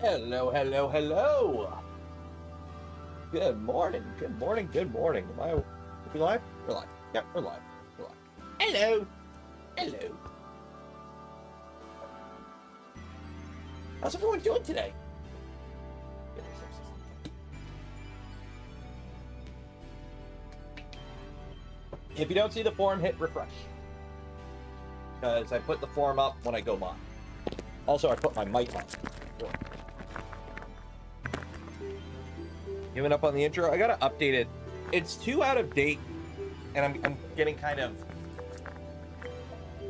Hello, hello, hello. Good morning, good morning, good morning. Are we live? We're live. Yep, we're live. We're live. Hello. Hello. How's everyone doing today? If you don't see the form, hit refresh. Because I put the form up when I go live. Also, I put my mic on. Giving up on the intro. I gotta update it. It's too out of date, and I'm getting kind of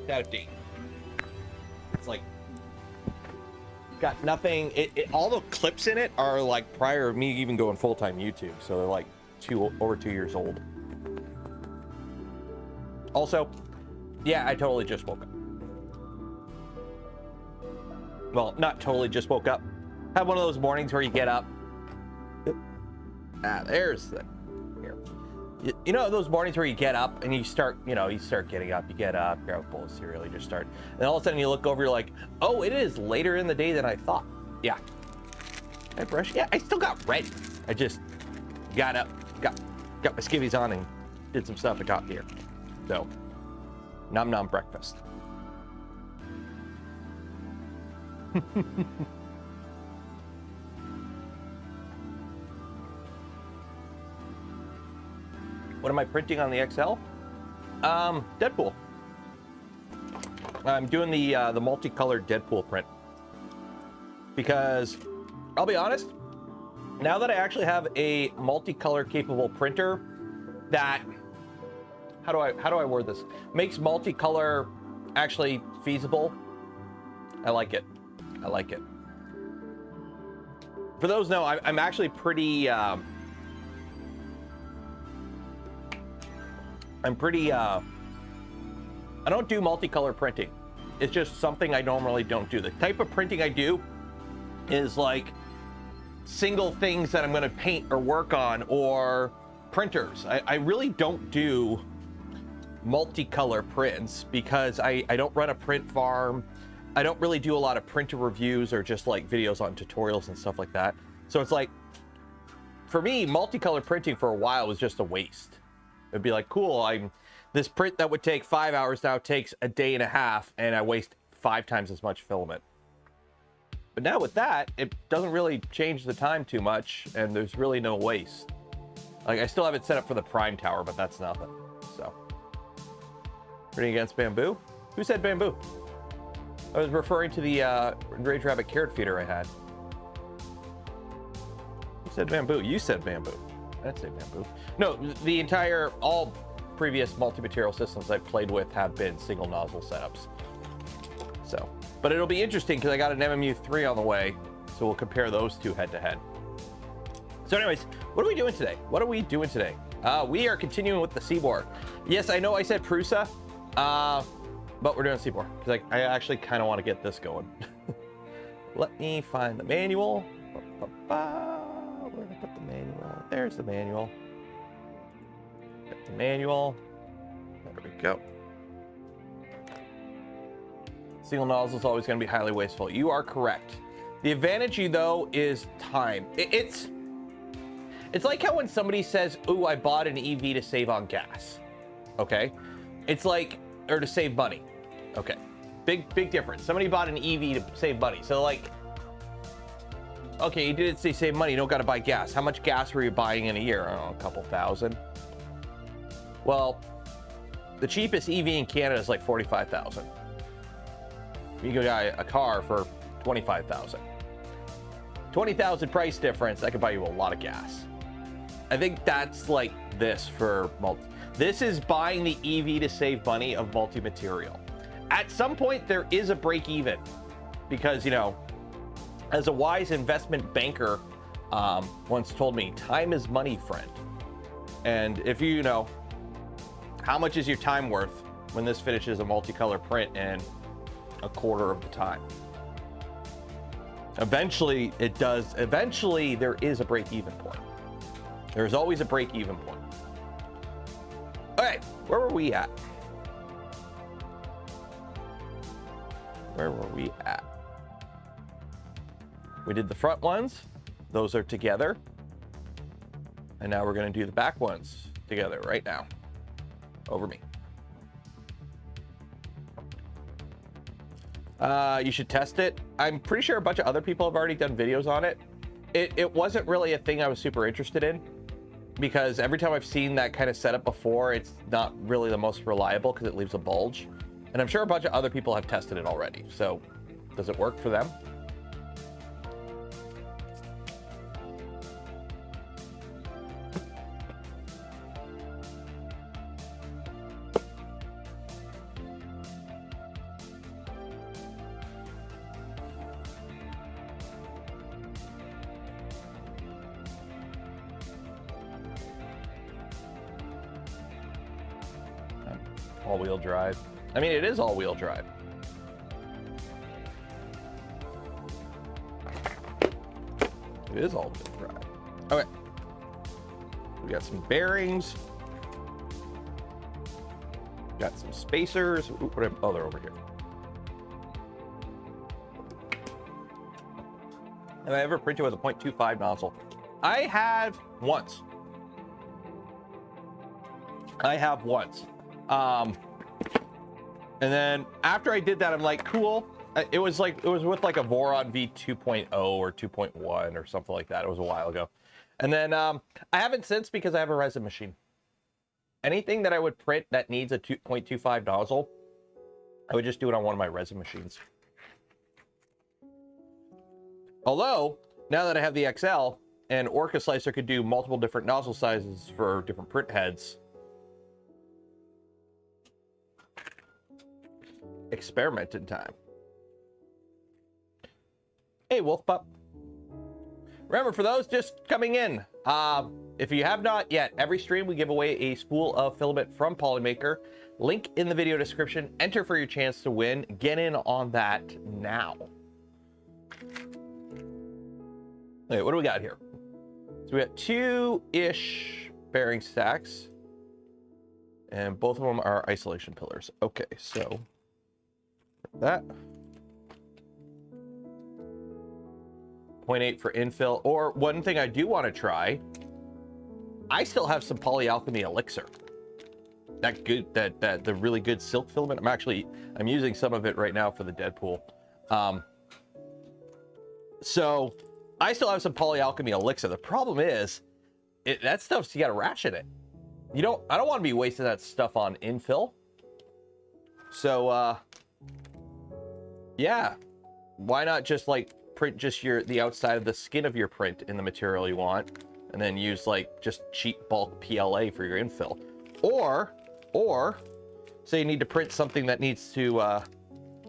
out of date. It's like got nothing. All the clips in it are like prior to me even going full-time YouTube, so they're like over 2 years old. Also, yeah, I totally just woke up. Well, not totally just woke up. Have one of those mornings where you get up. There's the here. You know those mornings where you get up and you start, you start getting up. You get up, grab a bowl of cereal, you just start, and all of a sudden you look over, you're like, oh, it is later in the day than I thought. Yeah. I brushed. Yeah, I still got ready. I just got up, got my skivvies on, and did some stuff. I got here. So, nom nom breakfast. What am I printing on the XL? Deadpool. I'm doing the multicolored Deadpool print because I'll be honest, now that I actually have a multicolor capable printer that, how do I word this, makes multicolor actually feasible. I like it. I like it. For those who know, I'm actually pretty I don't do multicolor printing. It's just something I normally don't do. The type of printing I do is like single things that I'm going to paint or work on, or printers. I really don't do multicolor prints because I don't run a print farm. I don't really do a lot of printer reviews or just like videos on tutorials and stuff like that. So it's like, for me, multicolor printing for a while was just a waste. It'd be like, cool, this print that would take 5 hours now takes a day and a half, and I waste 5 times as much filament. But now with that, it doesn't really change the time too much, and there's really no waste. Like, I still have it set up for the prime tower, but that's nothing. So, printing against bamboo? Who said bamboo? I was referring to the Rage Rabbit carrot feeder I had. Who said bamboo? You said bamboo. I'd say bamboo. No, the entire, all previous multi-material systems I've played with have been single nozzle setups. So, but it'll be interesting because I got an MMU3 on the way, so we'll compare those two head to head. So anyways, what are we doing today? What are we doing today? We are continuing with the Siboor. Yes, I know I said Prusa, but we're doing Siboor because I actually kind of want to get this going. Let me find the manual. Where did I put the manual? There's the manual. Get the manual. There we go. Single nozzle is always going to be highly wasteful. You are correct. The advantage, though, is time. It's like how when somebody says, "Ooh, I bought an EV to save on gas." Okay, it's like, or to save money. Okay, big difference. Somebody bought an EV to save money. So like, okay, you did say save money. You don't got to buy gas. How much gas were you buying in a year? I don't know, a couple thousand. Well, the cheapest EV in Canada is like 45,000. You can buy a car for 25,000. 20,000 price difference. That could buy you a lot of gas. I think that's like this for This is buying the EV to save money of multi-material. At some point, there is a break even because, as a wise investment banker once told me, time is money, friend. And if you know, how much is your time worth when this finishes a multicolor print in a quarter of the time? Eventually it does. Eventually there is a break even point. There's always a break even point. All right, where were we at? Where were we at? We did the front ones. Those are together. And now we're going to do the back ones together right now. Over me. You should test it. I'm pretty sure a bunch of other people have already done videos on it. It wasn't really a thing I was super interested in, because every time I've seen that kind of setup before, it's not really the most reliable because it leaves a bulge. And I'm sure a bunch of other people have tested it already. So does it work for them? All-wheel drive. I mean, it is all-wheel drive. It is all-wheel drive. Okay. We got some bearings. Got some spacers. Ooh, oh, they're over here. Have I ever printed with a 0.25 nozzle? I have once. And then after I did that, I'm like, cool. It was with like a Voron V 2.0 or 2.1 or something like that. It was a while ago. And then I haven't since, because I have a resin machine. Anything that I would print that needs a 2.25 nozzle, I would just do it on one of my resin machines. Although, now that I have the XL, and Orca Slicer could do multiple different nozzle sizes for different print heads, experimenting time. Hey, Wolf Pup. Remember, for those just coming in, if you have not yet, every stream we give away a spool of filament from Polymaker. Link in the video description. Enter for your chance to win. Get in on that now. Okay, what do we got here? So we got 2-ish bearing stacks, and both of them are isolation pillars. Okay, so that 0.8 for infill. Or one thing I do want to try, I still have some polyalchemy elixir. The really good silk filament. I'm using some of it right now for the Deadpool. So I still have some polyalchemy elixir. The problem is, that stuff's, you got to ration it. I don't want to be wasting that stuff on infill. So yeah, why not just like print just the outside of the skin of your print in the material you want, and then use like just cheap bulk PLA for your infill. Or say you need to print something that needs to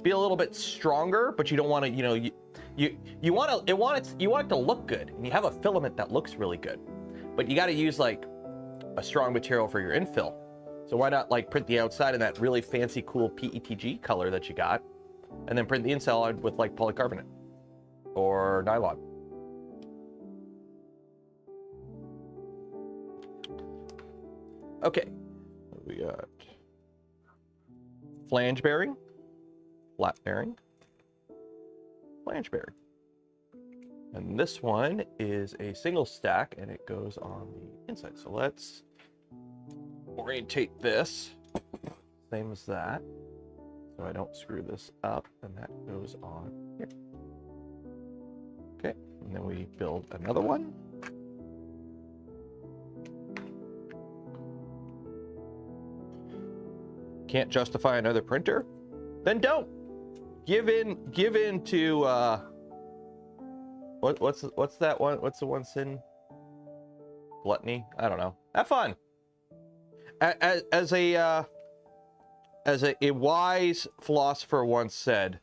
be a little bit stronger, but you don't want to, you want it to look good, and you have a filament that looks really good, but you got to use like a strong material for your infill. So why not like print the outside in that really fancy cool PETG color that you got, and then print the inside with like polycarbonate or nylon. Okay, we got flange bearing, flat bearing, flange bearing. And this one is a single stack, and it goes on the inside. So let's orientate this, same as that, so I don't screw this up, and that goes on here. Okay, and then we build another one. Can't justify another printer? Then don't. Give in to what's that one? What's the one sin? Gluttony? I don't know. Have fun. As a wise philosopher once said,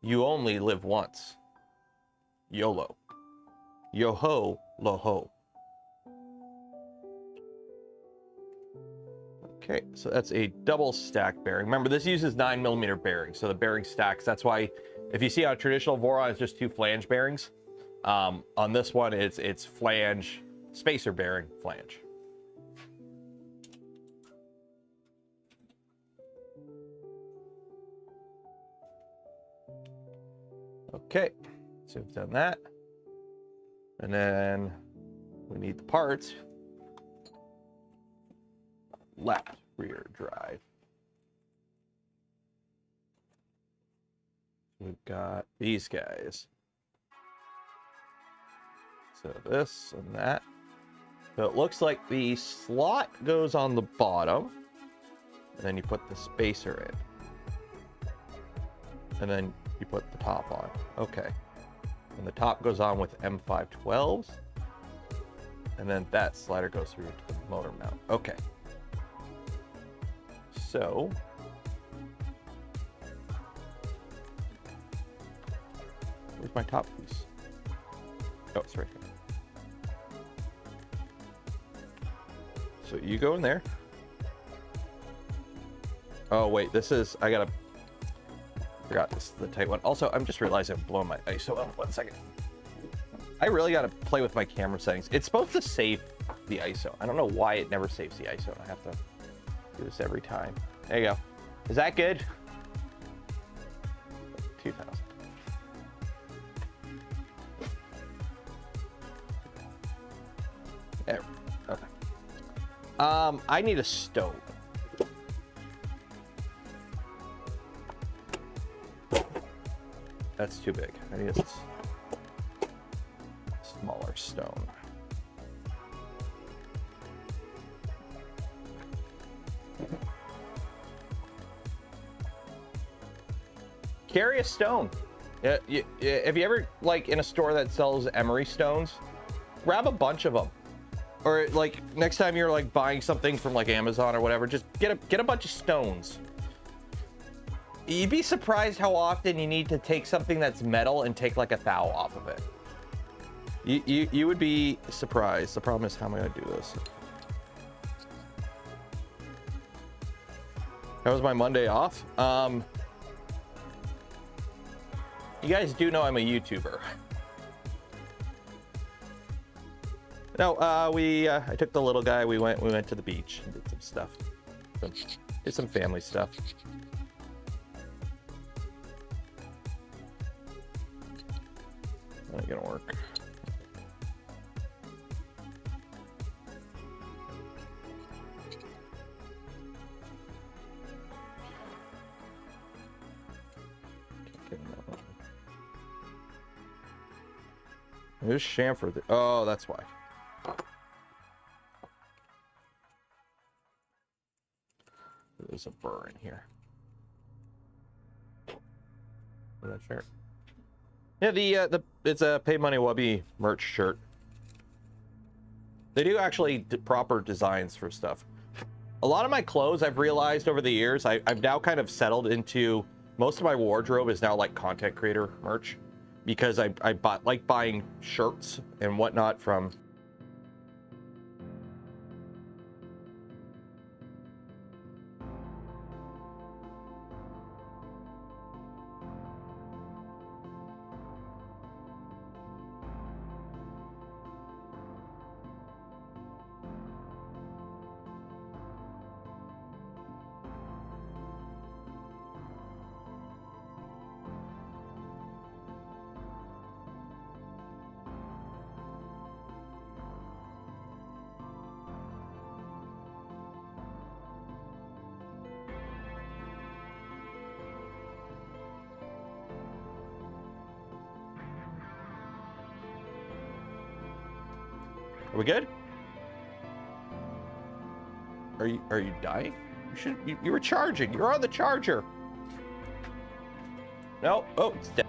you only live once. YOLO. Yo-ho, lo-ho. Okay, so that's a double stack bearing. Remember, this uses 9mm bearings, so the bearing stacks. That's why if you see on a traditional Voron, it's just 2 flange bearings. On this one, it's flange, spacer bearing, flange. Okay, So we've done that. And then we need the parts. Left rear drive. We've got these guys. So this and that. So it looks like the slot goes on the bottom. And then you put the spacer in. And then you put the top on. Okay. And the top goes on with M512s. And then that slider goes through to the motor mount. Okay. So where's my top piece? Oh, it's right here. So you go in there. Oh wait, this is, I forgot this is the tight one. Also, I'm just realizing I'm blowing my ISO out. 1 second. I really gotta play with my camera settings. It's supposed to save the ISO. I don't know why it never saves the ISO. I have to do this every time. There you go. Is that good? 2000. There. Okay. I need a stove. That's too big. I need a smaller stone. Carry a stone. Yeah, have you ever, like, in a store that sells emery stones, grab a bunch of them. Or like next time you're like buying something from like Amazon or whatever, just get a bunch of stones. You'd be surprised how often you need to take something that's metal and take like a thou off of it. You would be surprised. The problem is, how am I gonna do this? That was my Monday off. You guys do know I'm a YouTuber. No, I took the little guy. We went to the beach and did some stuff. Did some family stuff. Not gonna work. There's chamfer. Oh, that's why. There's a burr in here. That shirt. Yeah, it's a Pay Money Wubby merch shirt. They do actually proper designs for stuff. A lot of my clothes, I've realized over the years, I've now kind of settled into, most of my wardrobe is now like content creator merch, because I like buying shirts and whatnot from Are we good? Are you dying? You were charging. You're on the charger. No. Oh, it's dead.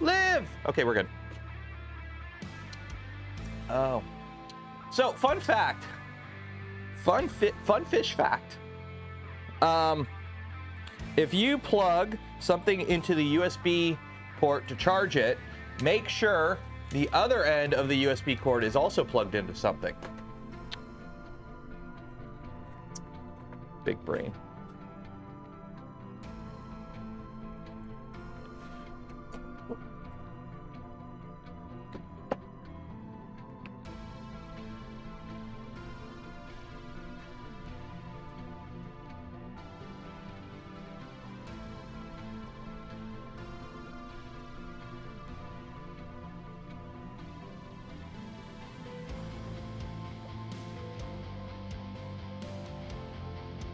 Live! Okay, we're good. Oh. So, fun fact. Fun fish fact. If you plug something into the USB port to charge it, make sure the other end of the USB cord is also plugged into something. Big brain.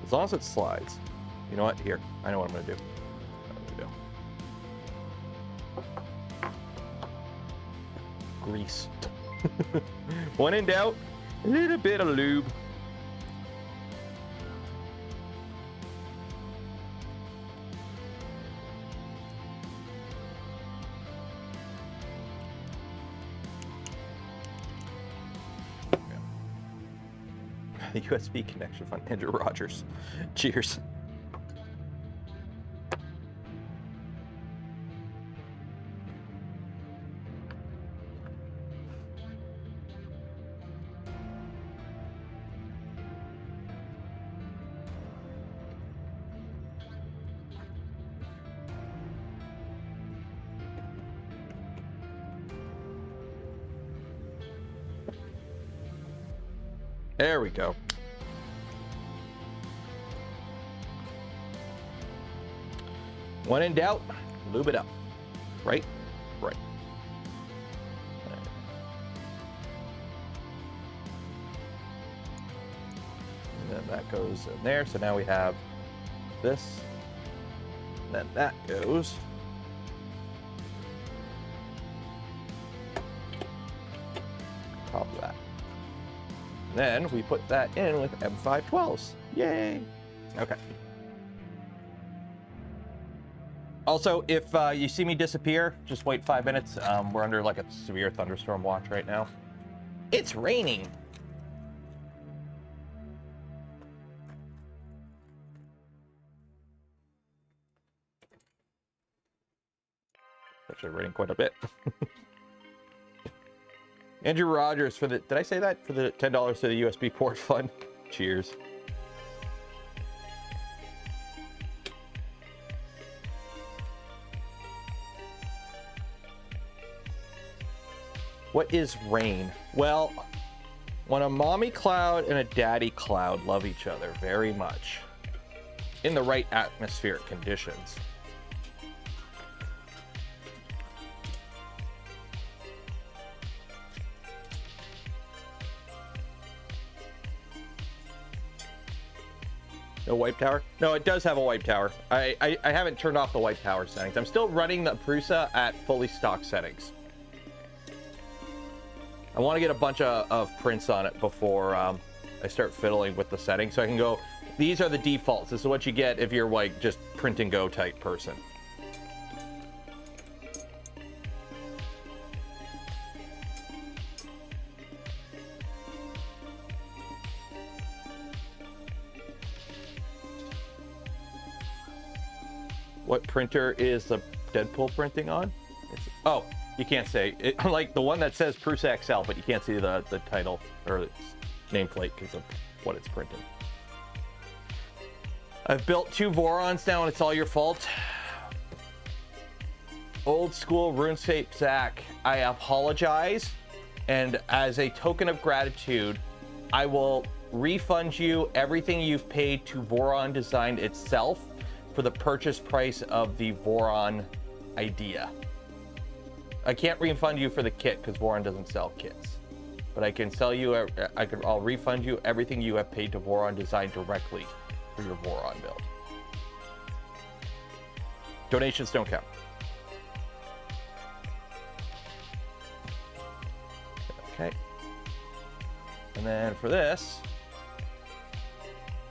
As long as it slides. You know what? Here, I know what I'm gonna do. Grease. When in doubt, a little bit of lube. The USB connection from Andrew Rogers. Cheers. There we go. When in doubt, lube it up. Right? Right. And then that goes in there. So now we have this. And then that goes. Top of that. And then we put that in with M512s. Yay! Okay. Also, if you see me disappear, just wait 5 minutes. We're under like a severe thunderstorm watch right now. It's raining. Actually raining quite a bit. Andrew Rogers for the, did I say that? For the $10 to the USB port fund. Cheers. What is rain? Well, when a mommy cloud and a daddy cloud love each other very much, in the right atmospheric conditions, no wipe tower? No, it does have a wipe tower. I haven't turned off the wipe tower settings. I'm still running the Prusa at fully stock settings. I want to get a bunch of prints on it before I start fiddling with the settings, so I can go, these are the defaults. This is what you get if you're like just print and go type person. What printer is the Deadpool printing on? Oh, you can't say it, like the one that says Prusa XL, but you can't see the title or its nameplate because of what it's printing. I've built 2 Vorons now, and it's all your fault. Old school RuneScape Zach, I apologize, and as a token of gratitude, I will refund you everything you've paid to Voron Design itself for the purchase price of the Voron idea. I can't refund you for the kit because Voron doesn't sell kits, but I can sell you. I'll refund you everything you have paid to Voron Design directly for your Voron build. Donations don't count. Okay. And then for this,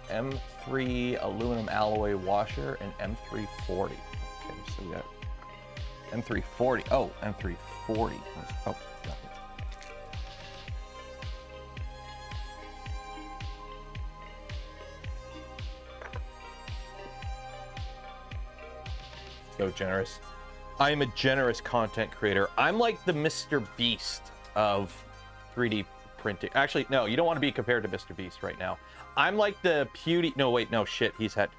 M3 aluminum alloy washer and M340. Okay, so we got M340. Oh, M340. Oh, got it. So generous. I'm a generous content creator. I'm like the Mr. Beast of 3D printing. Actually, no, you don't want to be compared to Mr. Beast right now. I'm like the Pewdie. No, wait, no, shit. He's had.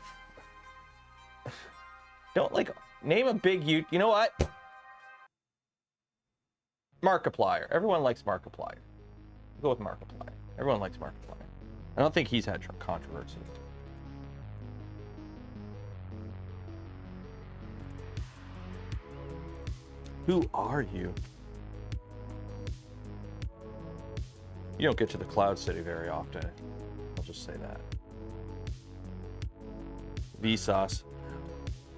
Don't like name a big you. You know what? Markiplier. Everyone likes Markiplier. Go with Markiplier. Everyone likes Markiplier. I don't think he's had controversy. Who are you? You don't get to the Cloud City very often. I'll just say that. Vsauce.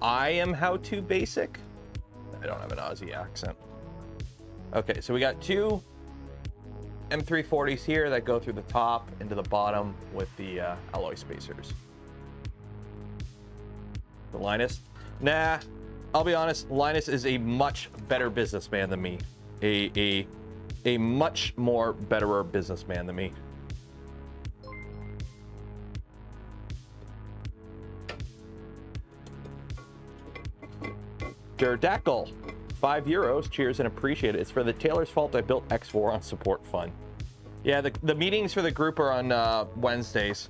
I am how to basic. I don't have an Aussie accent. Okay, so we got two M340s here that go through the top into the bottom with the alloy spacers. The Linus? Nah, I'll be honest, Linus is a much better businessman than me. A much more betterer businessman than me. Gerdackle, €5. Cheers and appreciate it. It's for the Taylor's fault I built X4 on support fund. Yeah, the meetings for the group are on Wednesdays,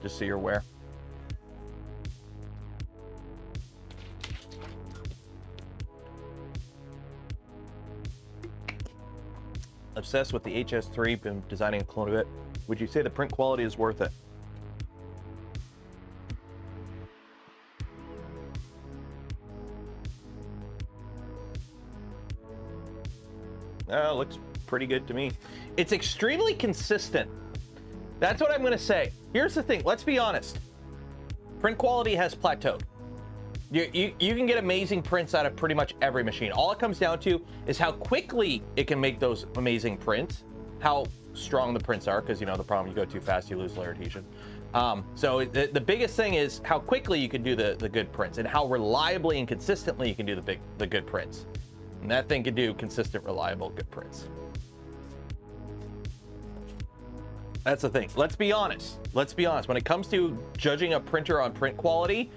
just so you're aware. Obsessed with the HS3, been designing a clone of it. Would you say the print quality is worth it? Looks pretty good to me. It's extremely consistent. That's what I'm going to say. Here's the thing. Let's be honest. Print quality has plateaued. You can get amazing prints out of pretty much every machine. All it comes down to is how quickly it can make those amazing prints, how strong the prints are, because, you know, the problem, you go too fast, you lose layer adhesion. So the biggest thing is how quickly you can do the good prints and how reliably and consistently you can do the good prints. And that thing can do consistent, reliable, good prints. That's the thing. Let's be honest. Let's be honest. When it comes to judging a printer on print quality,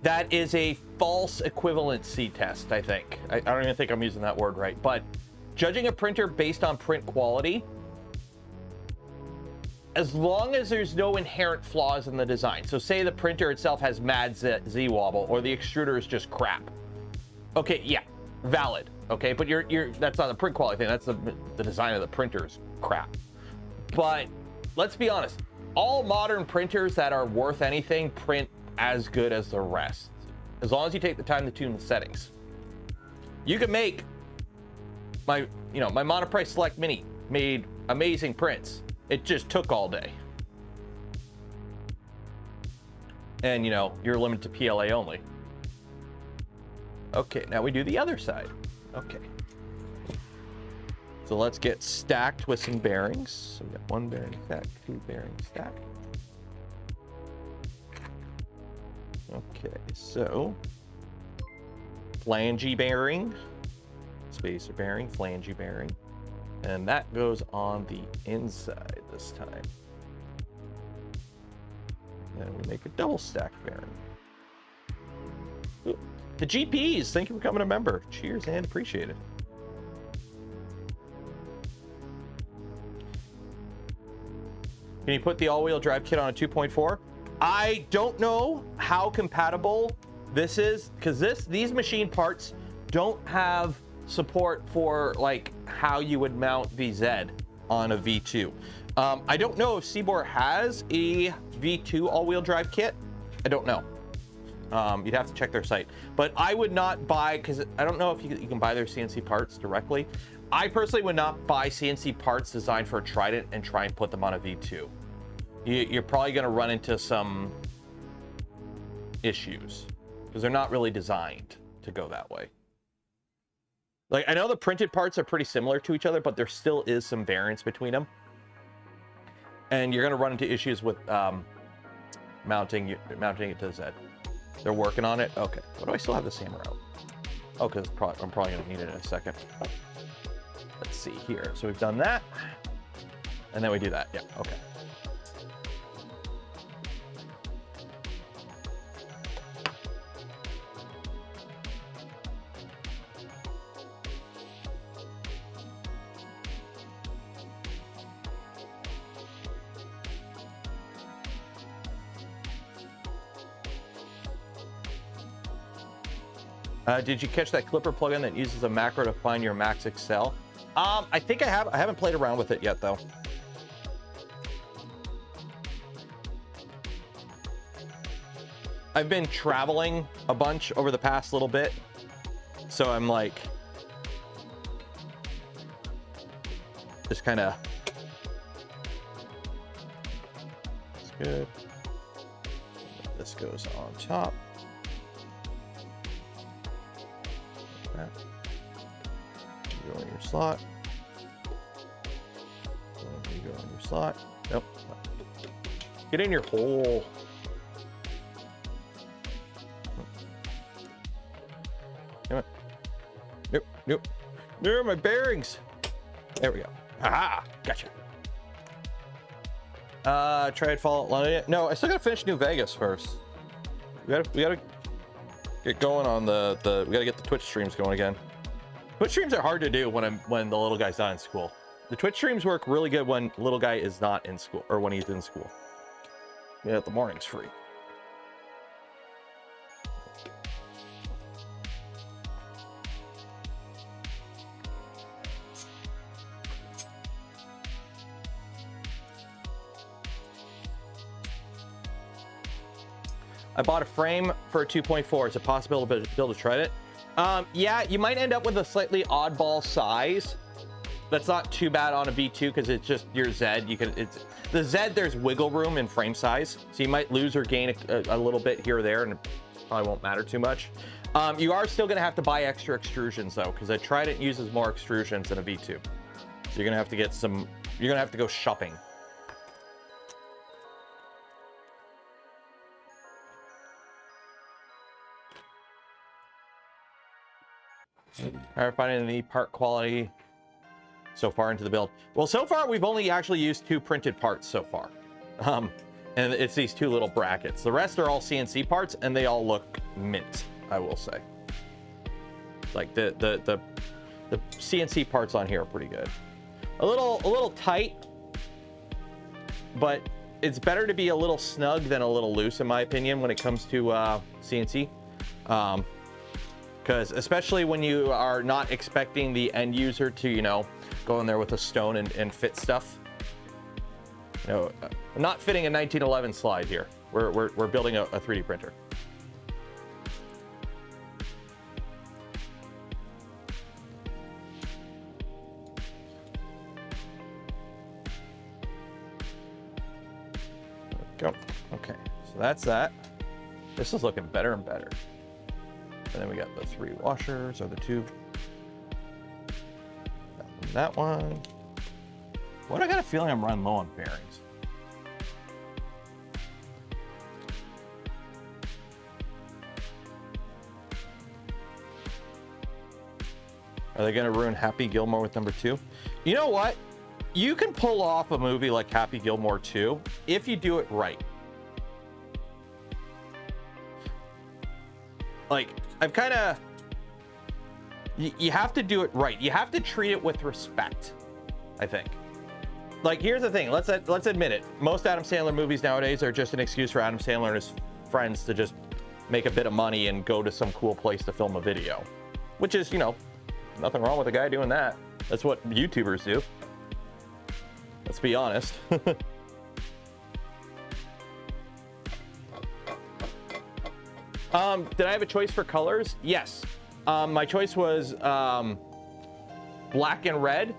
that is a false equivalency test, I think. I don't even think I'm using that word right. But judging a printer based on print quality, as long as there's no inherent flaws in the design. So say the printer itself has mad Z-wobble or the extruder is just crap. Okay, yeah, valid. Okay, but that's not the print quality thing. That's the design of the printer is crap. But let's be honest. All modern printers that are worth anything print as good as the rest, as long as you take the time to tune the settings. You can make my Monoprice Select Mini made amazing prints. It just took all day. And you know, you're limited to PLA only. Okay, now we do the other side. Okay. So let's get stacked with some bearings. So we got one bearing stacked, two bearings stacked. Okay, so flange bearing, spacer bearing, flange bearing, and that goes on the inside this time. Then we make a double stacked bearing. Ooh, the GPs, thank you for becoming a member. Cheers and appreciate it. Can you put the all-wheel drive kit on a 2.4? I don't know how compatible this is, because these machine parts don't have support for like how you would mount VZ on a V2. I don't know if Siboor has a V2 all-wheel drive kit. I don't know. You'd have to check their site. But I would not buy, because I don't know if you can buy their CNC parts directly. I personally would not buy CNC parts designed for a Trident and try and put them on a V2. You're probably going to run into some issues because they're not really designed to go that way. Like, I know the printed parts are pretty similar to each other, but there still is some variance between them. And you're going to run into issues with mounting it to the Z. They're working on it. Okay. Why do I still have this hammer out? Oh, because I'm probably going to need it in a second. Let's see here. So we've done that. And then we do that. Yeah. Okay. Did you catch that Clipper plugin that uses a macro to find your max Excel? I think I have. I haven't played around with it yet, though. I've been traveling a bunch over the past little bit, so I'm like just kind of. That's good. This goes on top. Like that. You go in your slot. You go in your slot. Nope. Get in your hole. Come on. Nope. Nope. There are my bearings. There we go. Aha! Gotcha. Tried Fallout London. No, I still gotta finish New Vegas first. We gotta get going on the we gotta get the Twitch streams going again. Twitch streams are hard to do when the little guy's not in school. The Twitch streams work really good when little guy is not in school, or when he's in school. Yeah, the morning's free. I bought a frame for a 2.4. Is it possible to build a Trident? Yeah, you might end up with a slightly oddball size. That's not too bad on a V2 because it's just your Z. It's the Z. There's wiggle room in frame size, so you might lose or gain a little bit here or there, and it probably won't matter too much. You are still going to have to buy extra extrusions though, because a Trident uses more extrusions than a V2. So you're going to have to get some. You're going to have to go shopping. Are finding the part quality so far into the build? Well, so far we've only actually used 2 printed parts so far, and it's these 2 little brackets. The rest are all CNC parts, and they all look mint, I will say. Like the CNC parts on here are pretty good. A little tight, but it's better to be a little snug than a little loose, in my opinion, when it comes to CNC. Because especially when you are not expecting the end user to, you know, go in there with a stone and fit stuff. You know, I'm not fitting a 1911 slide here. We're building a 3D printer. There we go. Okay, so that's that. This is looking better and better. And then we got the 3 washers, or the 2. That one. What, I got a feeling I'm running low on bearings. Are they gonna ruin Happy Gilmore with number 2? You know what? You can pull off a movie like Happy Gilmore 2 if you do it right. Like, I've kind of, you have to do it right. You have to treat it with respect, I think. Like, here's the thing. Let's admit it. Most Adam Sandler movies nowadays are just an excuse for Adam Sandler and his friends to just make a bit of money and go to some cool place to film a video, which is, you know, nothing wrong with a guy doing that. That's what YouTubers do. Let's be honest. Did I have a choice for colors? Yes. My choice was black and red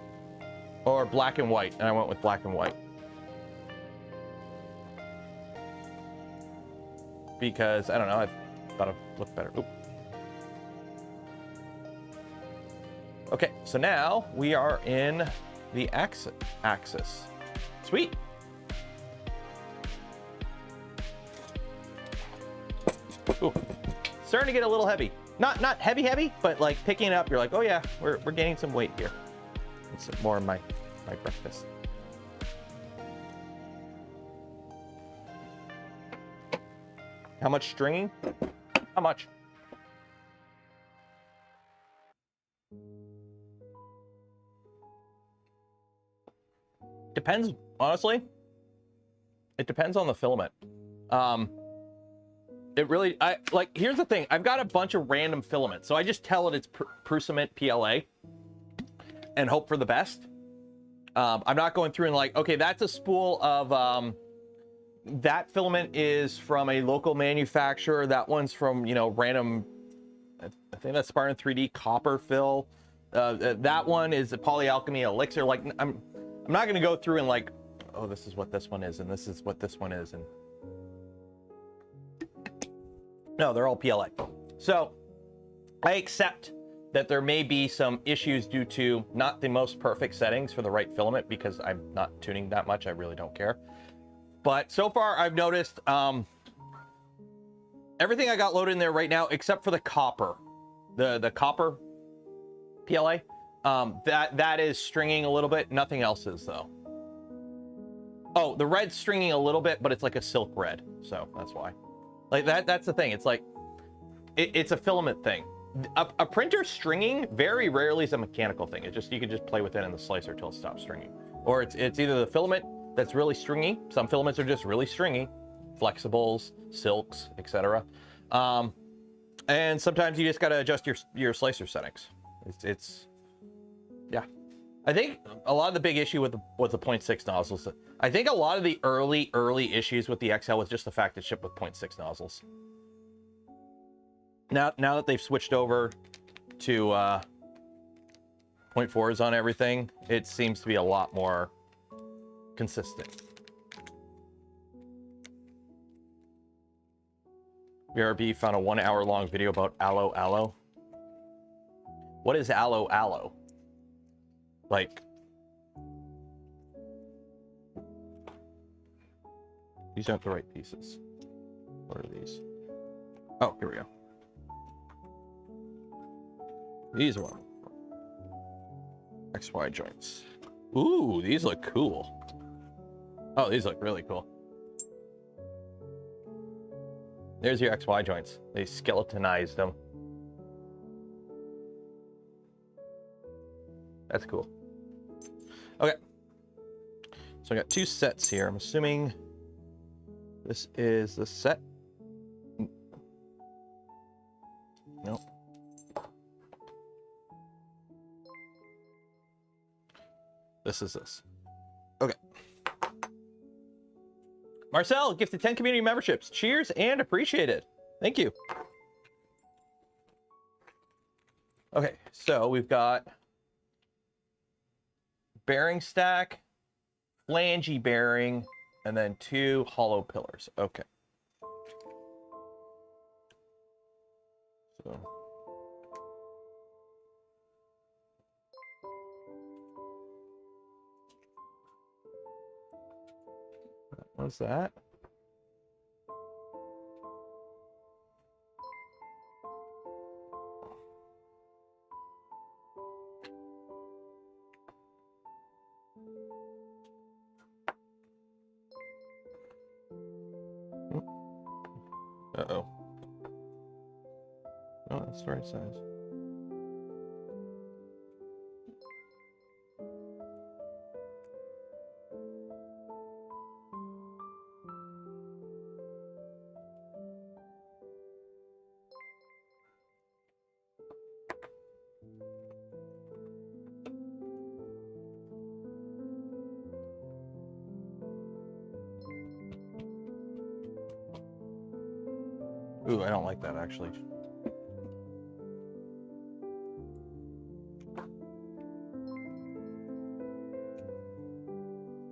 or black and white, and I went with black and white. Because, I don't know, I thought it looked better. Oop. Okay, so now we are in the axis. Sweet. Ooh. Starting to get a little heavy. Not heavy, but like picking it up, you're like, oh yeah, we're gaining some weight here. It's more of my breakfast. How much stringing? How much? Depends, honestly. It depends on the filament. It really, here's the thing. I've got a bunch of random filaments, so I just tell it it's Prusament PLA and hope for the best. I'm not going through and like, okay, that's a spool of, that filament is from a local manufacturer. That one's from, you know, random, I think that's Spartan 3D copper fill. That one is a polyalchemy elixir. Like, I'm not going to go through and like, oh, this is what this one is, and this is what this one is, and no, they're all PLA. So I accept that there may be some issues due to not the most perfect settings for the right filament, because I'm not tuning that much. I really don't care. But so far I've noticed everything I got loaded in there right now, except for the copper, the copper PLA, that is stringing a little bit. Nothing else is though. Oh, the red's stringing a little bit, but it's like a silk red. So that's why. Like that's the thing. It's like, it's a filament thing. A printer stringing very rarely is a mechanical thing. It just, you can just play with it in the slicer till it stops stringing. Or it's either the filament that's really stringy. Some filaments are just really stringy. Flexibles, silks, etc. And sometimes you just got to adjust your slicer settings. Yeah. I think a lot of the big issue with the 0.6 nozzles, I think a lot of the early issues with the XL was just the fact it shipped with 0.6 nozzles. Now that they've switched over to 0.4s on everything, it seems to be a lot more consistent. BRB found a 1 hour long video about aloe. What is aloe? Like, these aren't the right pieces. What are these? Oh, here we go. These are one. XY joints. Ooh, these look cool. Oh, these look really cool. There's your XY joints. They skeletonized them. That's cool. Okay. So I got 2 sets here. I'm assuming this is the set. Nope. This is this. Okay. Marcel gifted 10 community memberships. Cheers and appreciate it. Thank you. Okay, so we've got bearing stack, flangey bearing, and then 2 hollow pillars. Okay. So what's that? Uh-oh. Oh, that's the right size. Ooh, I don't like that actually.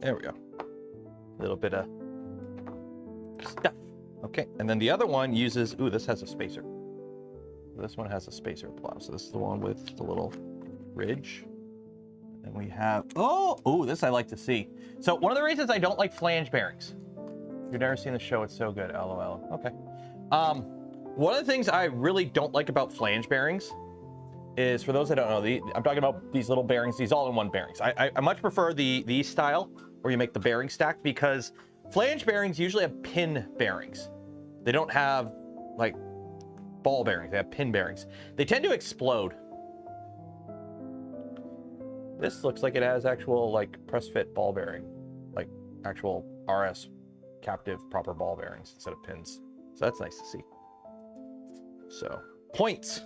There we go. A little bit of stuff. Okay, and then the other one uses, ooh, this has a spacer. This one has a spacer plow. So this is the one with the little ridge. And then we have, oh, this I like to see. So one of the reasons I don't like flange bearings. If you've never seen the show, it's so good. LOL. Okay. One of the things I really don't like about flange bearings is, for those that don't know, I'm talking about these little bearings, these all-in-one bearings. I much prefer these style, where you make the bearing stack, because flange bearings usually have pin bearings. They don't have, like, ball bearings. They have pin bearings. They tend to explode. This looks like it has actual, like, press-fit ball bearing. Like, actual RS captive proper ball bearings instead of pins. So that's nice to see. So, points.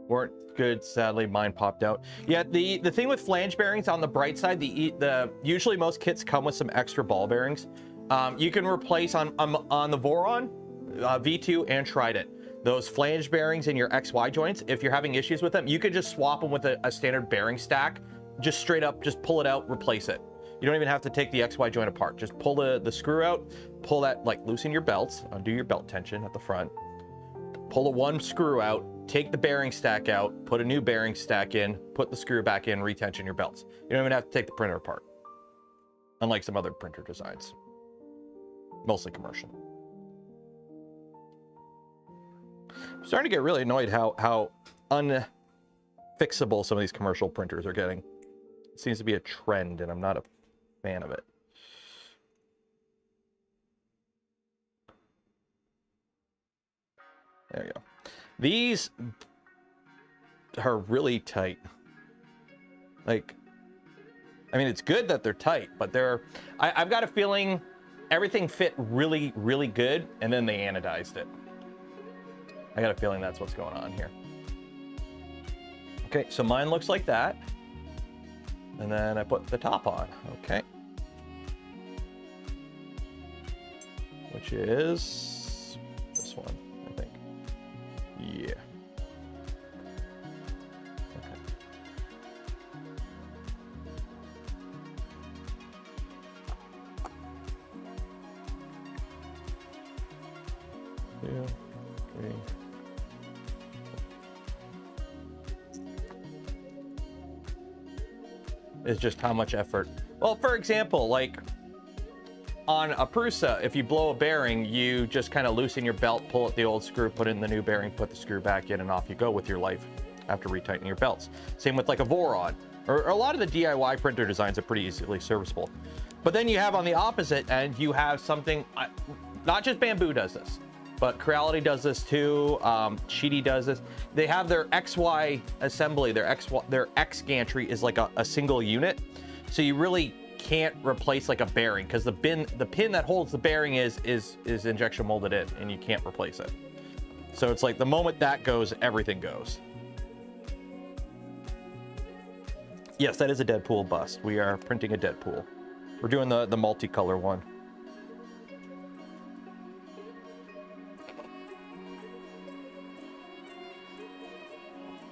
Weren't good, sadly. Mine popped out. Yeah, the thing with flange bearings, on the bright side, the usually most kits come with some extra ball bearings. You can replace on the Voron V2 and Trident, those flange bearings in your XY joints. If you're having issues with them, you could just swap them with a standard bearing stack. Just straight up, just pull it out, replace it. You don't even have to take the XY joint apart. Just pull the screw out, pull that, like, loosen your belts, undo your belt tension at the front, pull the one screw out, take the bearing stack out, put a new bearing stack in, put the screw back in, retension your belts. You don't even have to take the printer apart, unlike some other printer designs, mostly commercial. I'm starting to get really annoyed how unfixable some of these commercial printers are getting. It seems to be a trend, and I'm not a fan of it. There you go. These are really tight. Like, I mean, it's good that they're tight, but I've got a feeling everything fit really, really good, and then they anodized it. I got a feeling that's what's going on here. Okay, so mine looks like that. And then I put the top on, okay. Which is this one, I think. Yeah. Okay. Two, three. Is just how much effort. Well, for example, like on a Prusa, if you blow a bearing, you just kind of loosen your belt, pull out the old screw, put in the new bearing, put the screw back in, and off you go with your life after retightening your belts. Same with like a Voron, or a lot of the DIY printer designs are pretty easily serviceable. But then you have on the opposite end, you have something, not just Bamboo does this, but Creality does this too. Sheety does this. They have their XY assembly. Their X gantry is like a single unit, so you really can't replace like a bearing, because the pin that holds the bearing is injection molded in, and you can't replace it. So it's like the moment that goes, everything goes. Yes, that is a Deadpool bust. We are printing a Deadpool. We're doing the multicolor one.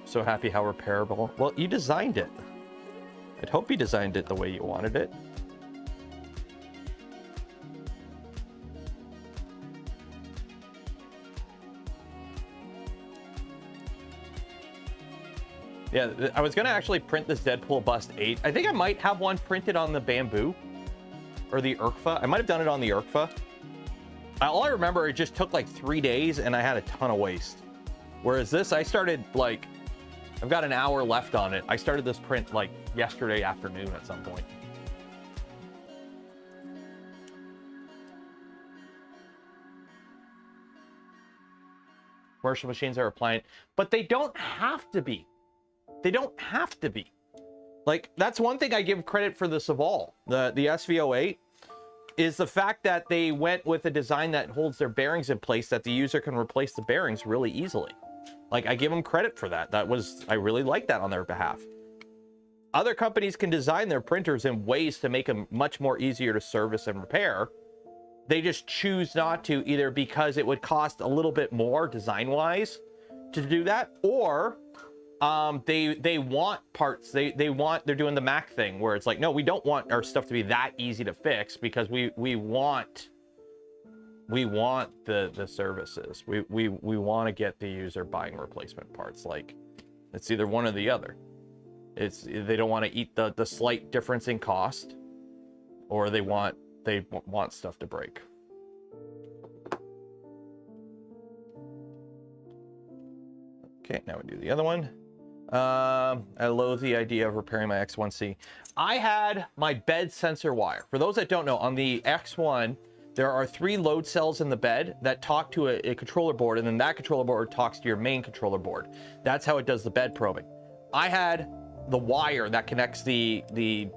So happy how repairable. Well, you designed it. I'd hope you designed it the way you wanted it. Yeah, I was gonna actually print this Deadpool Bust 8. I think I might have one printed on the Bamboo or the Urkfa. I might have done it on the Urkfa. All I remember, it just took like 3 days and I had a ton of waste. Whereas this, I started like, I've got an hour left on it. I started this print like yesterday afternoon at some point. Commercial machines are appliant, but they don't have to be. They don't have to be. Like, that's one thing I give credit for the Siboor, the SV08, is the fact that they went with a design that holds their bearings in place, that the user can replace the bearings really easily. Like, I give them credit for that. I really like that on their behalf. Other companies can design their printers in ways to make them much more easier to service and repair. They just choose not to, either because it would cost a little bit more design-wise to do that, or they want parts. They're doing the Mac thing where it's like, no, we don't want our stuff to be that easy to fix, because we want the services. We want to get the user buying replacement parts. Like, it's either one or the other. They don't want to eat the slight difference in cost, or they want stuff to break. Okay, now we do the other one. I loathe the idea of repairing my X1C. I had my bed sensor wire. For those that don't know, on the X1, there are 3 load cells in the bed that talk to a controller board, and then that controller board talks to your main controller board. That's how it does the bed probing. I had the wire that connects the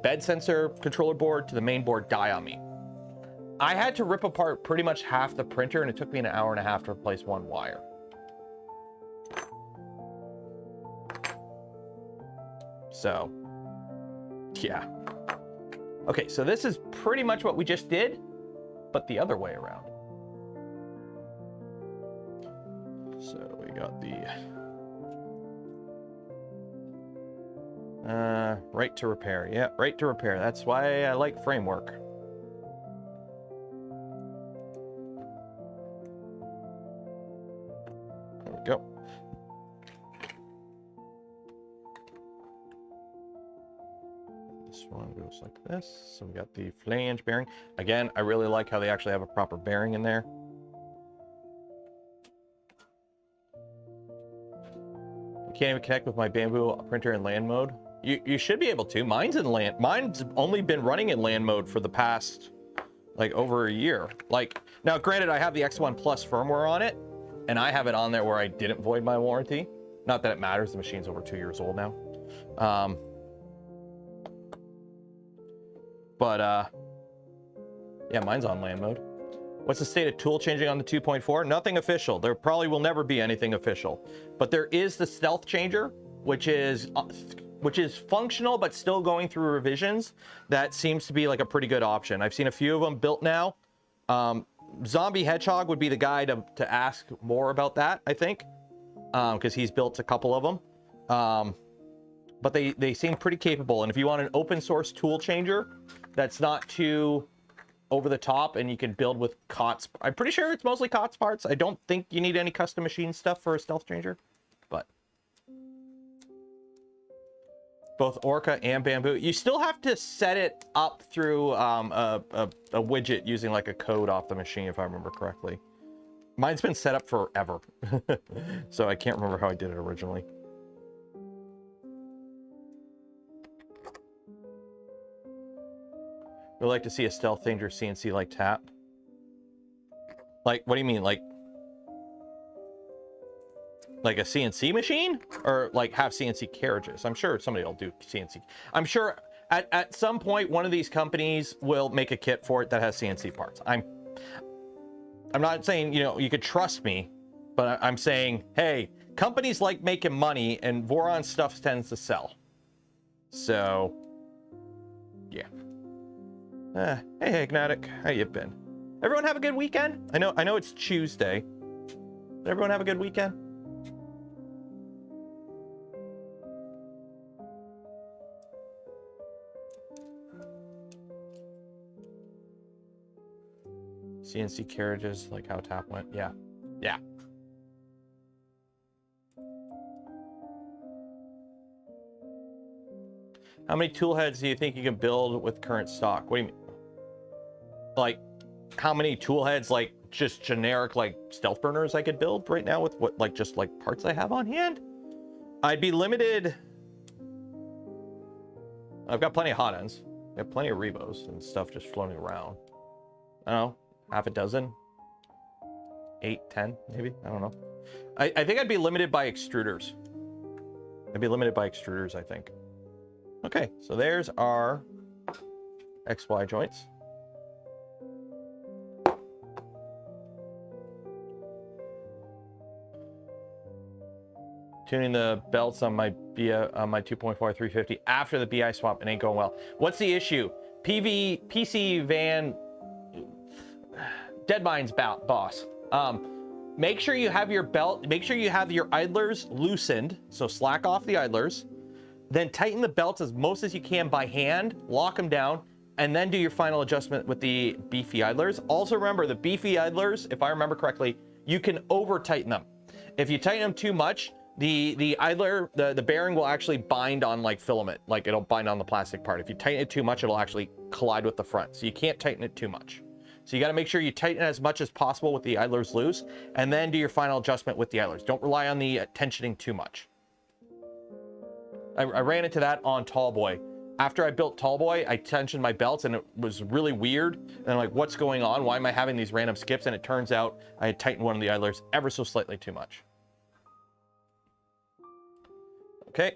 bed sensor controller board to the main board die on me. I had to rip apart pretty much half the printer, and it took me an hour and a half to replace one wire. So, yeah. Okay, so this is pretty much what we just did, but the other way around. So we got the right to repair. Yeah, right to repair. That's why I like framework. There we go. This one goes like this. So we got the flange bearing. Again, I really like how they actually have a proper bearing in there. I can't even connect with my bamboo printer in land mode. You should be able to. Mine's in land. Mine's only been running in land mode for the past like over a year. Like, now granted, I have the X1 Plus firmware on it, and I have it on there where I didn't void my warranty. Not that it matters. The machine's over 2 years old now. Yeah, mine's on land mode. What's the state of tool changing on the 2.4? Nothing official. There probably will never be anything official, but there is the stealth changer, which is functional but still going through revisions. That seems to be like a pretty good option. I've seen a few of them built now. Zombie Hedgehog would be the guy to ask more about that, I think, because he's built a couple of them. But they seem pretty capable. And if you want an open source tool changer that's not too over the top and you can build with COTS, I'm pretty sure it's mostly COTS parts. I don't think you need any custom machine stuff for a stealth changer, but both Orca and Bamboo, you still have to set it up through a widget using like a code off the machine, if I remember correctly. Mine's been set up forever, so I can't remember how I did it originally. We'd like to see a stealth changer CNC like tap. Like, what do you mean? Like a CNC machine? Or like have CNC carriages? I'm sure somebody will do CNC. I'm sure at some point one of these companies will make a kit for it that has CNC parts. I'm not saying, you know, you could trust me, but I'm saying, hey, companies like making money and Voron stuff tends to sell. So, yeah. Hey, Canuck, how you been? Everyone have a good weekend? I know it's Tuesday. Did everyone have a good weekend? CNC carriages, like how tap went. Yeah. Yeah. How many tool heads do you think you can build with current stock? What do you mean? Like, how many tool heads, like just generic like stealth burners I could build right now with what, like just like parts I have on hand? I'd be limited. I've got plenty of hot ends. I have plenty of Rebos and stuff just floating around. I don't know, half a dozen, 8, 10 maybe. I don't know. I think I'd be limited by extruders. I'd be limited by extruders, I think. Okay, so there's our XY joints. Tuning the belts on my 2.4 350 after the BI swap, it ain't going well. What's the issue? PC van Deadmine's boss. Make sure you have your belt, make sure you have your idlers loosened, so slack off the idlers, then tighten the belts as most as you can by hand, lock them down, and then do your final adjustment with the beefy idlers. Also remember, the beefy idlers, if I remember correctly, you can over tighten them. If you tighten them too much, the idler, the bearing will actually bind on like filament, like it'll bind on the plastic part. If you tighten it too much, it'll actually collide with the front. So you can't tighten it too much. So you got to make sure you tighten as much as possible with the idlers loose, and then do your final adjustment with the idlers. Don't rely on the tensioning too much. I ran into that on Tallboy. After I built Tallboy, I tensioned my belts and it was really weird. And I'm like, what's going on? Why am I having these random skips? And it turns out I had tightened one of the idlers ever so slightly too much. Okay.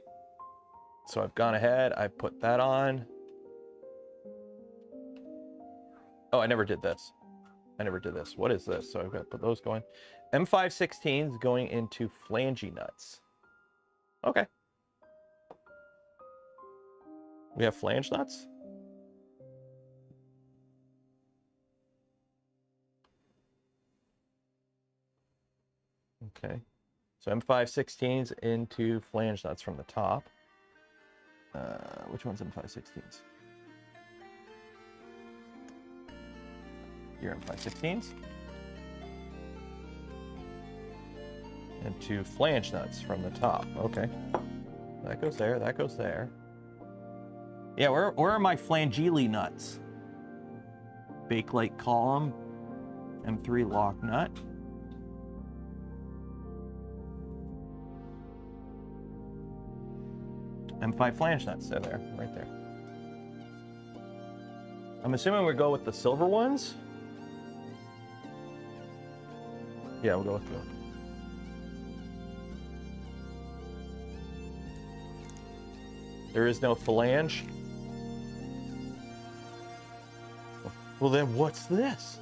So I've gone ahead, I put that on. Oh, I never did this. I never did this. What is this? So I've got to put those going. M516s going into flangey nuts. Okay. We have flange nuts? Okay. So M516s into flange nuts from the top. Which one's M516s? Your M516s. Into flange nuts from the top. Okay. That goes there, that goes there. Yeah, where are my flangely nuts? Bakelite column. M3 lock nut. M5 flange nuts, they're there, right there. I'm assuming we go with the silver ones. Yeah, we'll go with the. There is no phalange. Well, then what's this?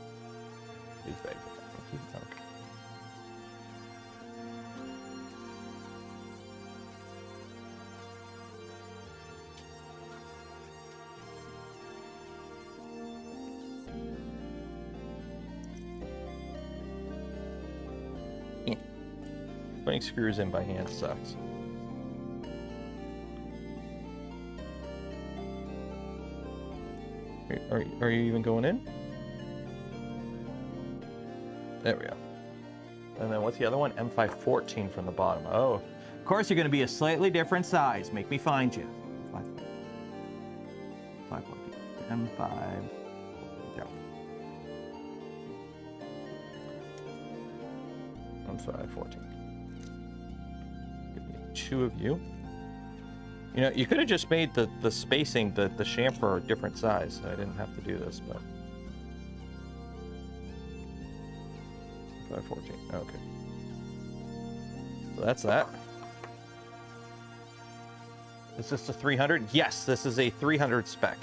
These bags. Okay. Putting screws in by hand sucks. Are you even going in? There we go. And then what's the other one? M514 from the bottom. Oh, of course you're going to be a slightly different size. Make me find you. 514. M5. Yeah. M514. Give me two of you. You know, you could have just made the spacing, the chamfer a different size. I didn't have to do this, but. 514. Okay. So that's that. Is this a 300? Yes, this is a 300 spec.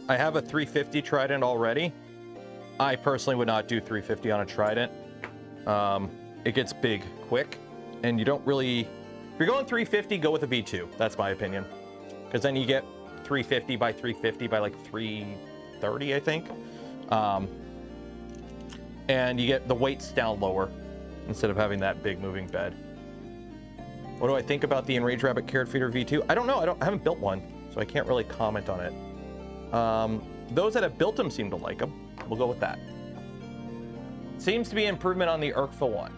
I have a 350 Trident already. I personally would not do 350 on a Trident. It gets big quick, and you don't really... If you're going 350, go with a V2. That's my opinion. Because then you get 350 by 350 by like 330, I think. And you get the weights down lower instead of having that big moving bed. What do I think about the Enraged Rabbit Carrot Feeder V2? I don't know. I haven't built one, so I can't really comment on it. Those that have built them seem to like them. We'll go with that. Seems to be an improvement on the Urkfa one.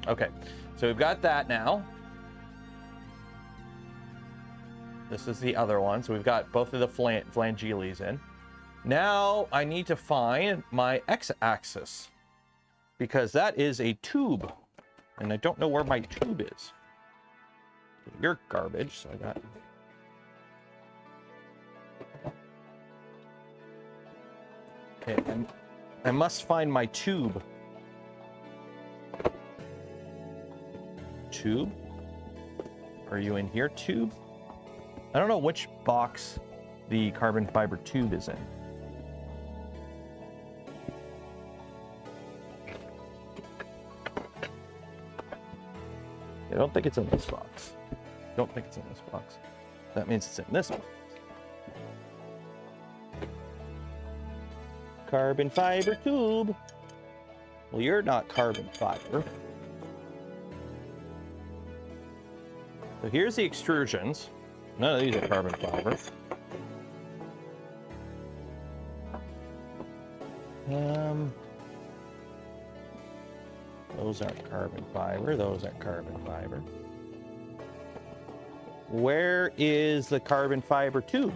Okay, so we've got that now. This is the other one. So we've got both of the flangeles in. Now I need to find my x-axis because that is a tube, and I don't know where my tube is. You're garbage, so I got... Okay, I must find my tube. Tube? Are you in here, tube? I don't know which box the carbon fiber tube is in. I don't think it's in this box. Don't think it's in this box. That means it's in this box. Carbon fiber tube. Well, you're not carbon fiber. So here's the extrusions. None of these are carbon fiber. Those aren't carbon fiber. Those aren't carbon fiber. Where is the carbon fiber tube?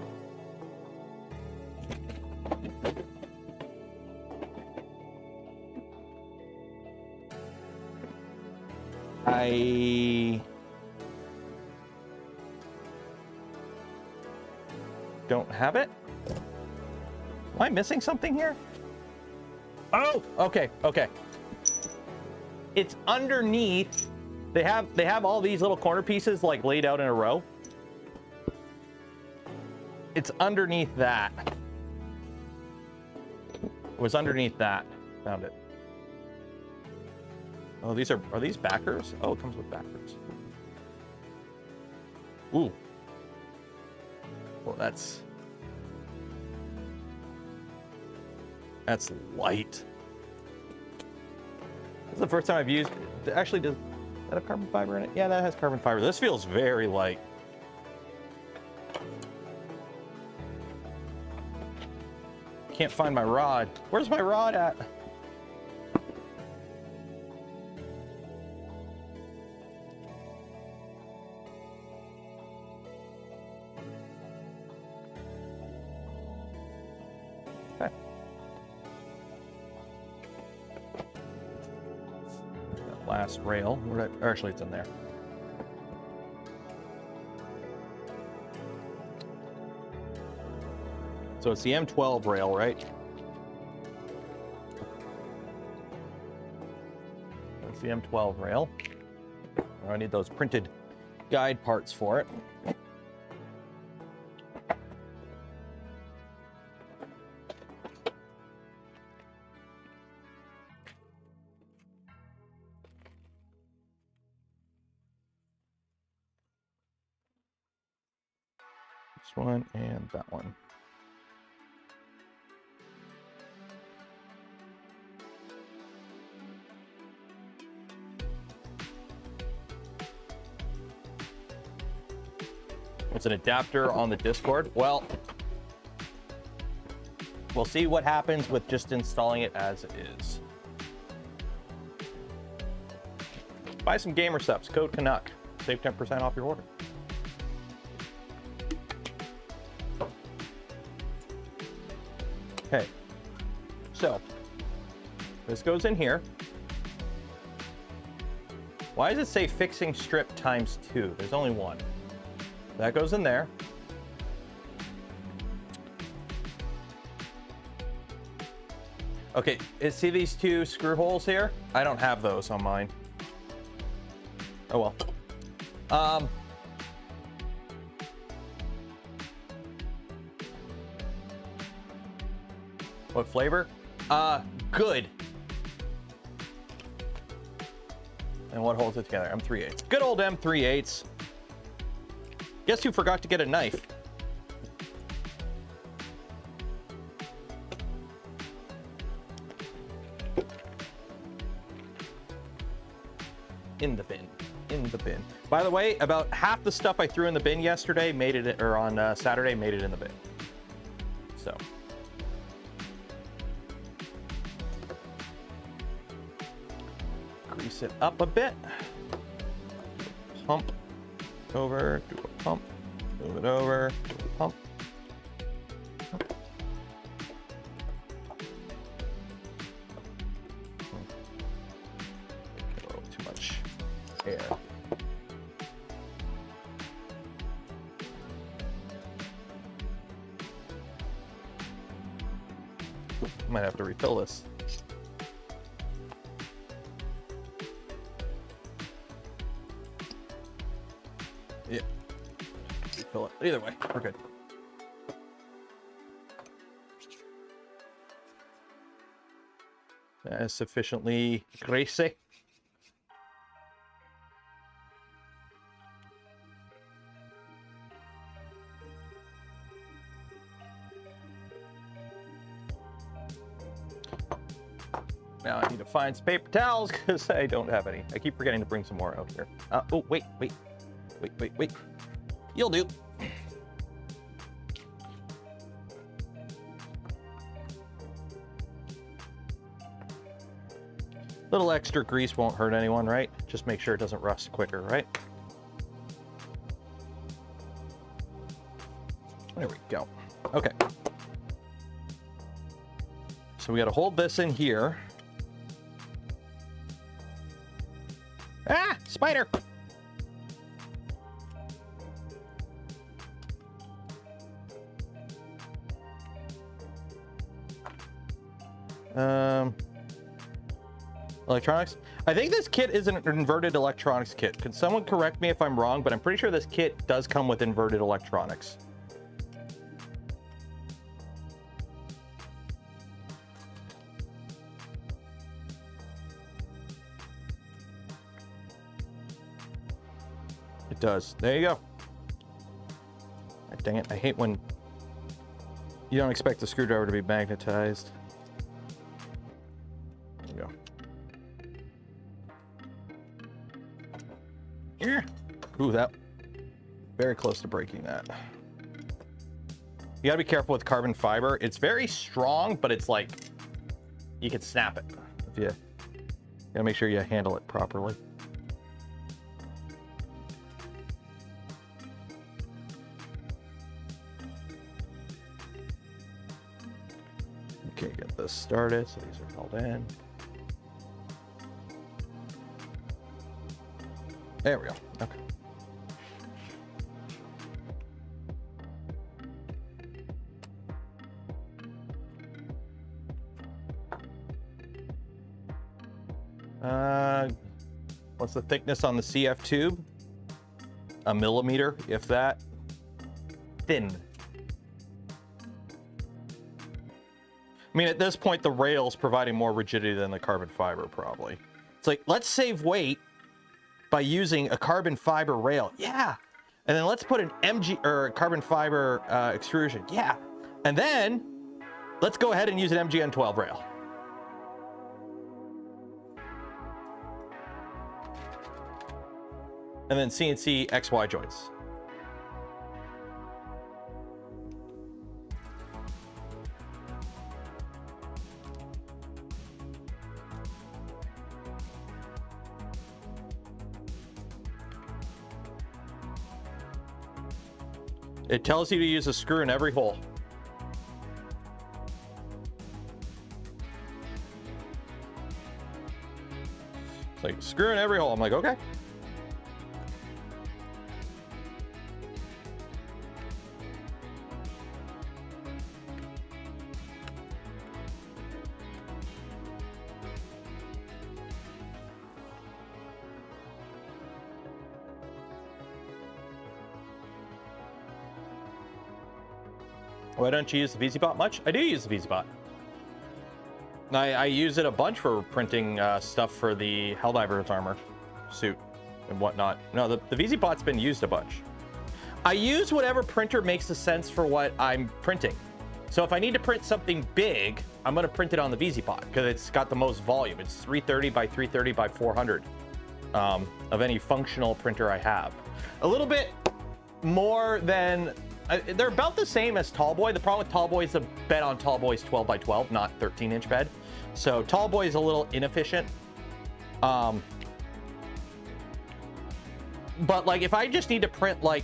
I don't have it. Am I missing something here? Oh, okay, okay. It's underneath. They have all these little corner pieces like laid out in a row. It's underneath that. It was underneath that. Found it. Oh, are these backers? Oh, it comes with backers. Ooh. Well, that's light. This is the first time I've used it. Actually, does that have carbon fiber in it? Yeah, that has carbon fiber. This feels very light. Can't find my rod. Where's my rod at? Okay. That last rail. Actually, it's in there. So it's the M12 rail, right? That's the M12 rail. I need those printed guide parts for it. This one and that one. It's an adapter on the Discord. Well, we'll see what happens with just installing it as it is. Buy some gamer subs, code Canuck. Save 10% off your order. Okay, so this goes in here. Why does it say fixing strip ×2? There's only one. That goes in there. Okay, see these two screw holes here? I don't have those on mine. Oh well. What flavor? Good. And what holds it together? M3/8. Good old M3/8. Guess who forgot to get a knife? In the bin. In the bin. By the way, about half the stuff I threw in the bin yesterday made it, or on Saturday, made it in the bin. So. Grease it up a bit. Pump over, do a pump, move it over, do a pump. A little too much air. Might have to refill this. Yeah, refill it. Either way, we're good. That is sufficiently greasy. Now I need to find some paper towels because I don't have any. I keep forgetting to bring some more out here. Oh, wait. You'll do. Little extra grease won't hurt anyone, right? Just make sure it doesn't rust quicker, right? There we go. Okay. So we got to hold this in here. Ah, spider. Electronics. I think this kit is an inverted electronics kit. Can someone correct me if I'm wrong, but I'm pretty sure this kit does come with inverted electronics. It does. There you go. Dang it, I hate when you don't expect the screwdriver to be magnetized. There you go. Yeah. Ooh, that very close to breaking that. You gotta be careful with carbon fiber. It's very strong, but it's like you can snap it if you gotta make sure you handle it properly. Okay, get this started. So these are held in. There we go. Okay. What's the thickness on the CF tube? A millimeter, if that. Thin. I mean, at this point, the rail's providing more rigidity than the carbon fiber, probably. It's like, let's save weight by using a carbon fiber rail. Yeah. And then let's put an MG or carbon fiber extrusion. Yeah. And then let's go ahead and use an MGN12 rail. And then CNC XY joints. It tells you to use a screw in every hole. It's like, screw in every hole. I'm like, okay. Why don't you use the VZBot much? I do use the VZBot. I use it a bunch for printing stuff for the Helldiver's armor suit and whatnot. No, the VZBot's been used a bunch. I use whatever printer makes the sense for what I'm printing. So if I need to print something big, I'm going to print it on the VZBot because it's got the most volume. It's 330 by 330 by 400 of any functional printer I have. A little bit more than... they're about the same as Tallboy. The problem with Tallboy is the bed on Tallboy is 12 by 12, not 13-inch bed. So Tallboy is a little inefficient. But like if I just need to print like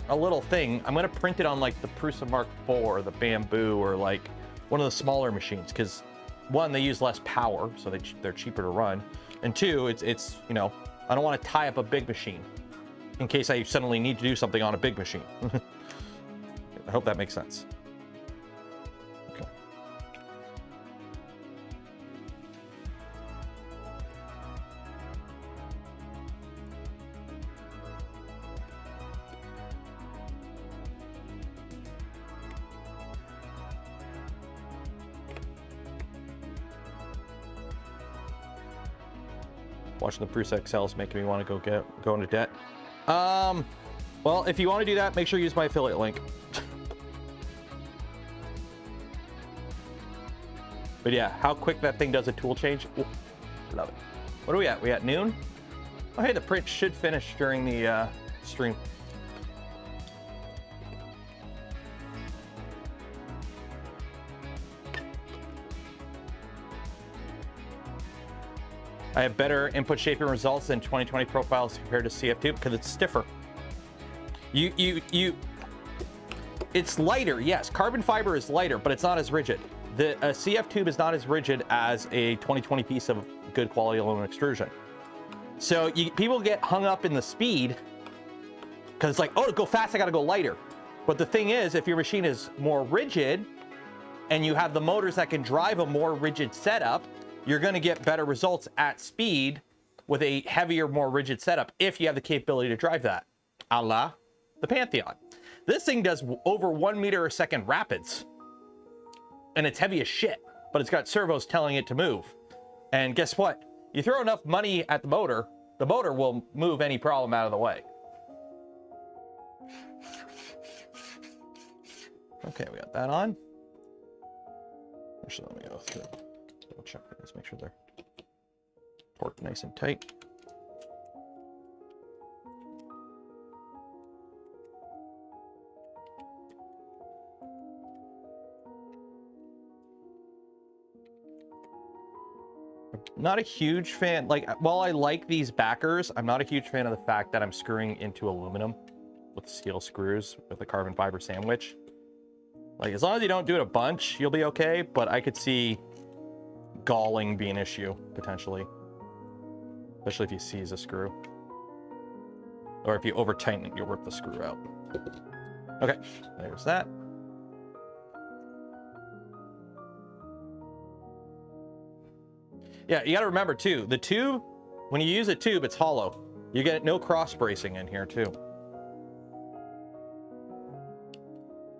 a little thing, I'm gonna print it on like the Prusa Mark IV or the Bamboo or like one of the smaller machines because one, they use less power, so they're cheaper to run, and two, it's you know, I don't want to tie up a big machine in case I suddenly need to do something on a big machine. I hope that makes sense. Okay. Watching the Prusa XL is making me want to go into debt. Well, if you want to do that, make sure you use my affiliate link. But yeah, how quick that thing does a tool change. Ooh, love it. What are we at? We at noon? Oh, hey, the print should finish during the stream. I have better input shaping results than 2020 profiles compared to CF2 because it's stiffer. It's lighter, yes. Carbon fiber is lighter, but it's not as rigid. The CF tube is not as rigid as a 2020 piece of good quality aluminum extrusion. So people get hung up in the speed because it's like, oh, to go fast, I got to go lighter. But the thing is, if your machine is more rigid, and you have the motors that can drive a more rigid setup, you're going to get better results at speed with a heavier, more rigid setup if you have the capability to drive that, a la the Pantheon. This thing does over 1 meter a second rapids, and it's heavy as shit, but it's got servos telling it to move. And guess what? You throw enough money at the motor will move any problem out of the way. Okay, we got that on. Actually, let me go through. Double check these, make sure they're torqued nice and tight. Not a huge fan, like, while I like these backers, I'm not a huge fan of the fact that I'm screwing into aluminum with steel screws with a carbon fiber sandwich. Like, as long as you don't do it a bunch, you'll be okay, but I could see galling be an issue, potentially. Especially if you seize a screw. Or if you over-tighten it, you'll rip the screw out. Okay, there's that. Yeah, you gotta remember too, the tube, when you use a tube, it's hollow. You get no cross bracing in here too.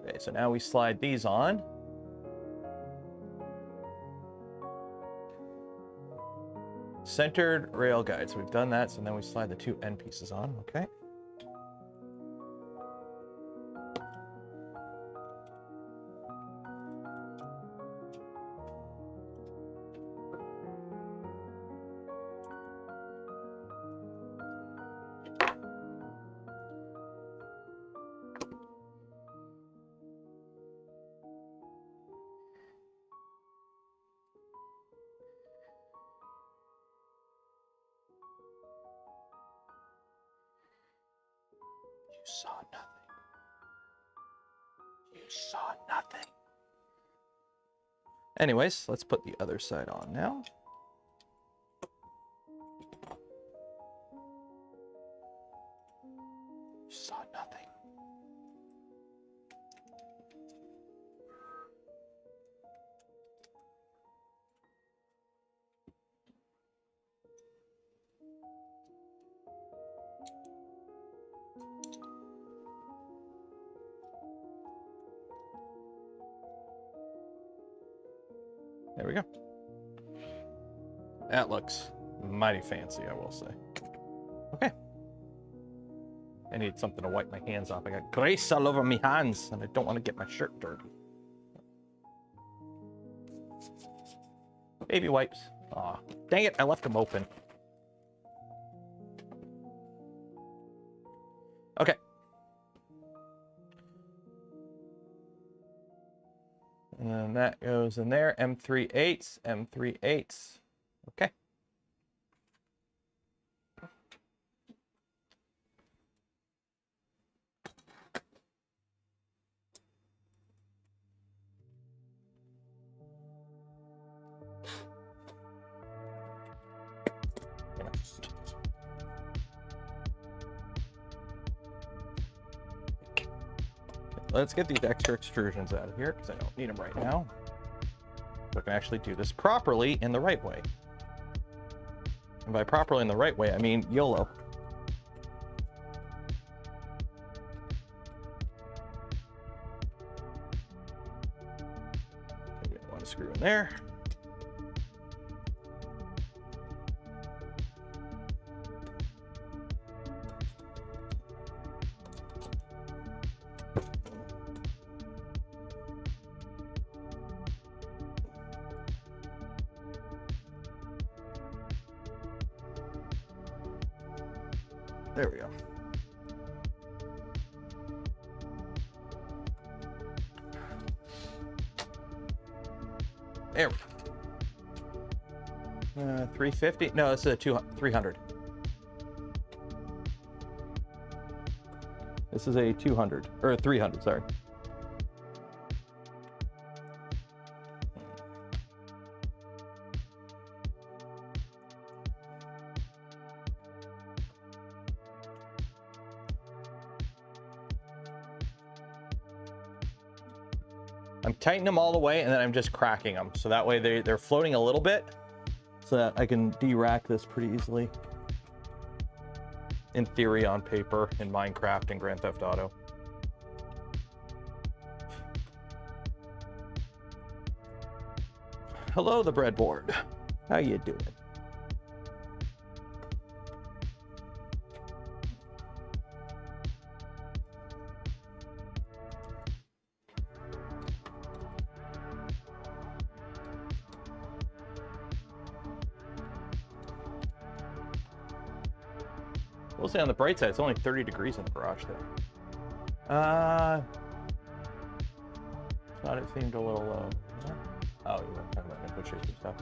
Okay, so now we slide these on. Centered rail guide, so we've done that, so now we slide the two end pieces on, okay. Saw nothing. You saw nothing. Anyways, let's put the other side on now. You saw nothing. There we go. That looks mighty fancy, I will say. Okay. I need something to wipe my hands off. I got grease all over my hands, and I don't want to get my shirt dirty. Baby wipes. Aw, dang it, I left them open. Okay. And then that goes in there. M3/8, M3/8. Okay. Let's get these extra extrusions out of here because I don't need them right now. So I can actually do this properly in the right way. And by properly in the right way, I mean YOLO. Okay, we got one screw in there. There we go. There we go. 350? No, this is a 300. This is a 200, or 300, sorry. I'm tightening them all the way, and then I'm just cracking them. So that way they're floating a little bit so that I can de-rack this pretty easily. In theory, on paper, in Minecraft and Grand Theft Auto. Hello, the breadboard. How you doing? We'll say on the bright side, it's only 30 degrees in the garage there. Thought it seemed a little low. Oh, you were talking about input shapes and stuff.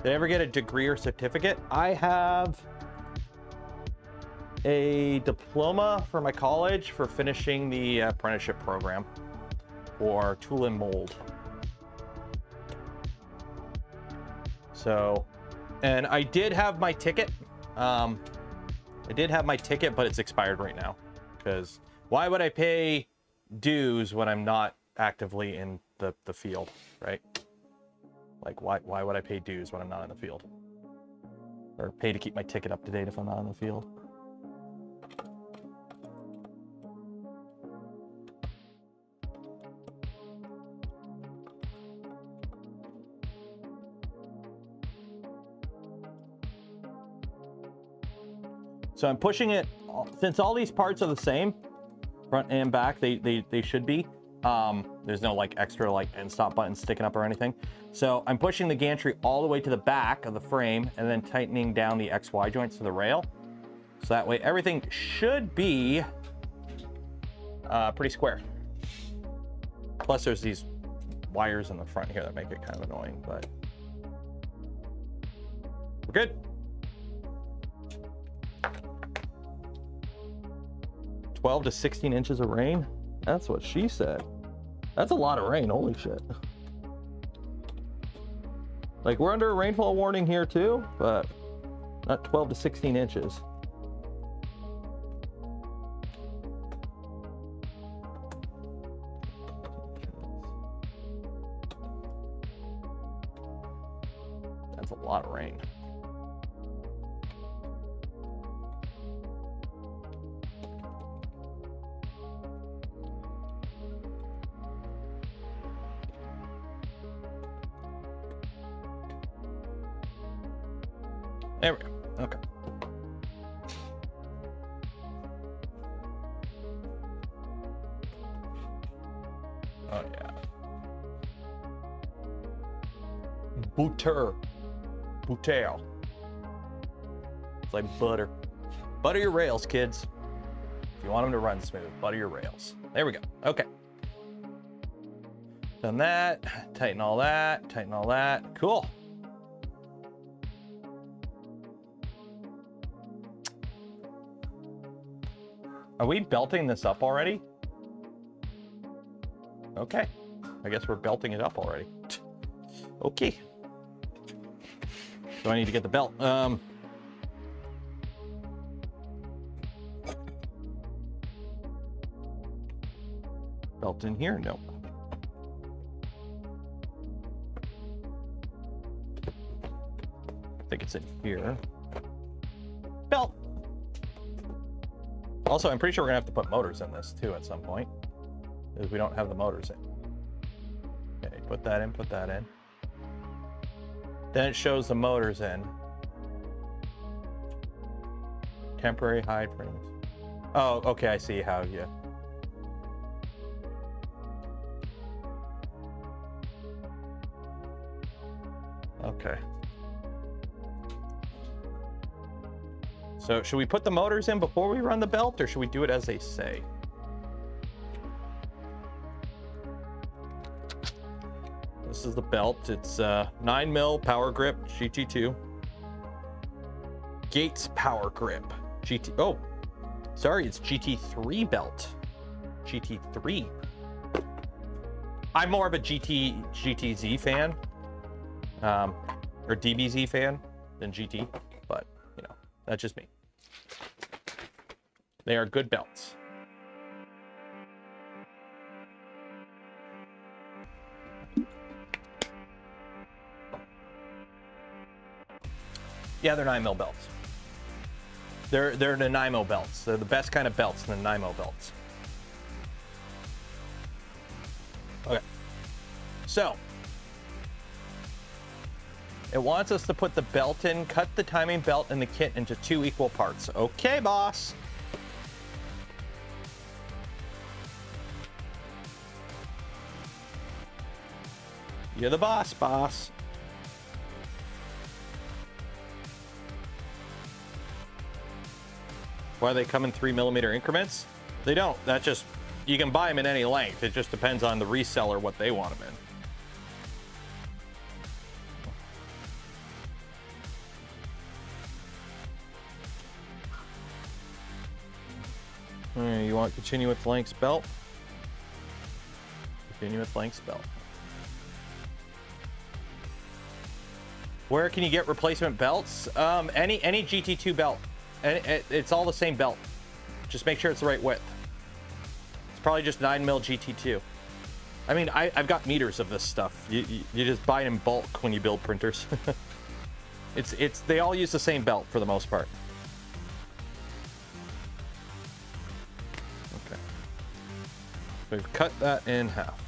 Did I ever get a degree or certificate? I have a diploma for my college for finishing the apprenticeship program for tool and mold. So, and I did have my ticket. I did have my ticket, but it's expired right now. Because why would I pay dues when I'm not actively in the field, right? Like, why would I pay dues when I'm not in the field? Or pay to keep my ticket up to date if I'm not in the field? So I'm pushing it, since all these parts are the same, front and back, they should be. There's no like extra like end stop buttons sticking up or anything. So I'm pushing the gantry all the way to the back of the frame and then tightening down the XY joints to the rail. So that way everything should be pretty square. Plus there's these wires in the front here that make it kind of annoying, but we're good. "12 to 16 inches of rain." That's what she said. That's a lot of rain, holy shit. Like, we're under a rainfall warning here too, but not 12 to 16 inches. That's a lot of rain. There we go. Okay. Oh yeah. Butter. It's like butter. Butter your rails, kids. If you want them to run smooth, butter your rails. There we go. Okay. Done that. Tighten all that. Tighten all that. Cool. Are we belting this up already? Okay. I guess we're belting it up already. Okay. Do I need to get the belt? Belt in here? No. I think it's in here. Belt. Also, I'm pretty sure we're gonna have to put motors in this too at some point, because we don't have the motors in. Okay, put that in, put that in. Then it shows the motors in. Temporary hide frames. Oh, okay, I see how you. Okay. So should we put the motors in before we run the belt, or should we do it as they say? This is the belt. It's 9mm power grip GT2. Gates power grip GT. Oh, sorry, it's GT3 belt. GT3. I'm more of a GTZ fan, or DBZ fan than GT, but you know, that's just me. They are good belts. Yeah, they're 9 mil belts. They're Nanaimo belts. They're the best kind of belts, the Nanaimo belts. Okay. So, it wants us to put the belt in, cut the timing belt and the kit into 2 equal parts. Okay, boss. You're the boss, boss. Why they come in 3mm increments? They don't. That just, you can buy them in any length. It just depends on the reseller what they want them in. You want continuous lengths belt? Continuous lengths belt. Where can you get replacement belts? Any GT2 belt. It's all the same belt. Just make sure it's the right width. It's probably just 9mm GT2. I mean, I've got meters of this stuff. You just buy it in bulk when you build printers. They all use the same belt for the most part. Okay. We've cut that in half.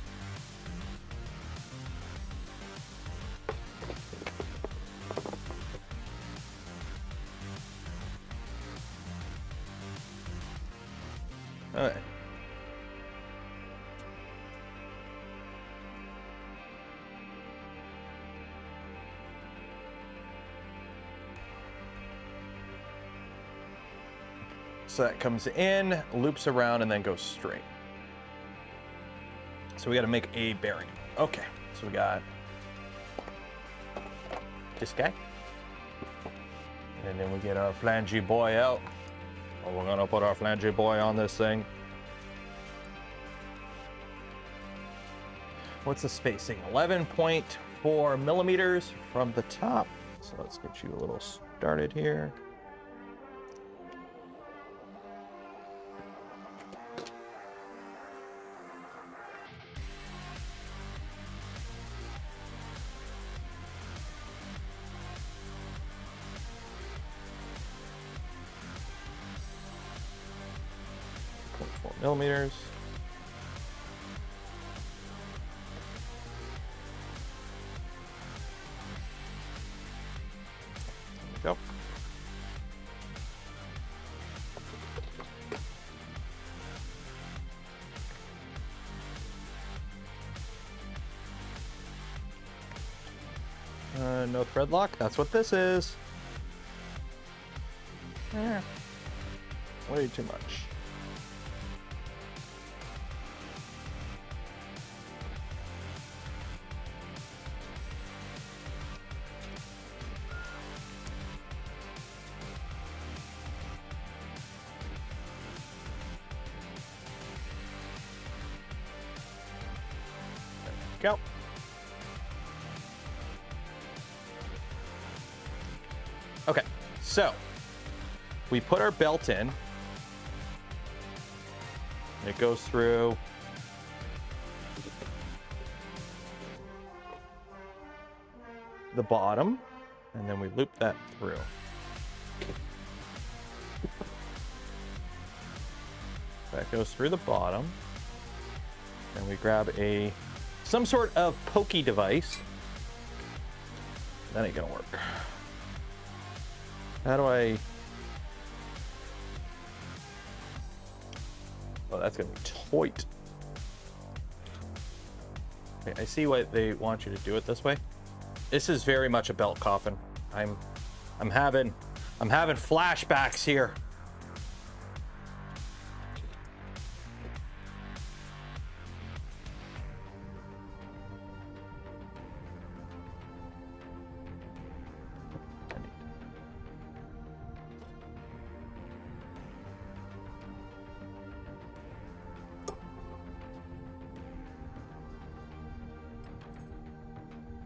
All right. So that comes in, loops around, and then goes straight. So we got to make a bearing. Okay, so we got this guy. And then we get our flangey boy out. Oh, we're gonna put our flangey boy on this thing. What's the spacing? 11.4 millimeters from the top. So let's get you a little started here. Millimeters. There we go. No thread lock. That's what this is. Yeah. Way too much. Go. Okay, so we put our belt in. It goes through the bottom, and then we loop that through. That goes through the bottom, and we grab some sort of pokey device. That ain't gonna work. How do I... Oh, that's gonna be tight. Okay, I see why they want you to do it this way. This is very much a belt coffin. I'm having flashbacks here.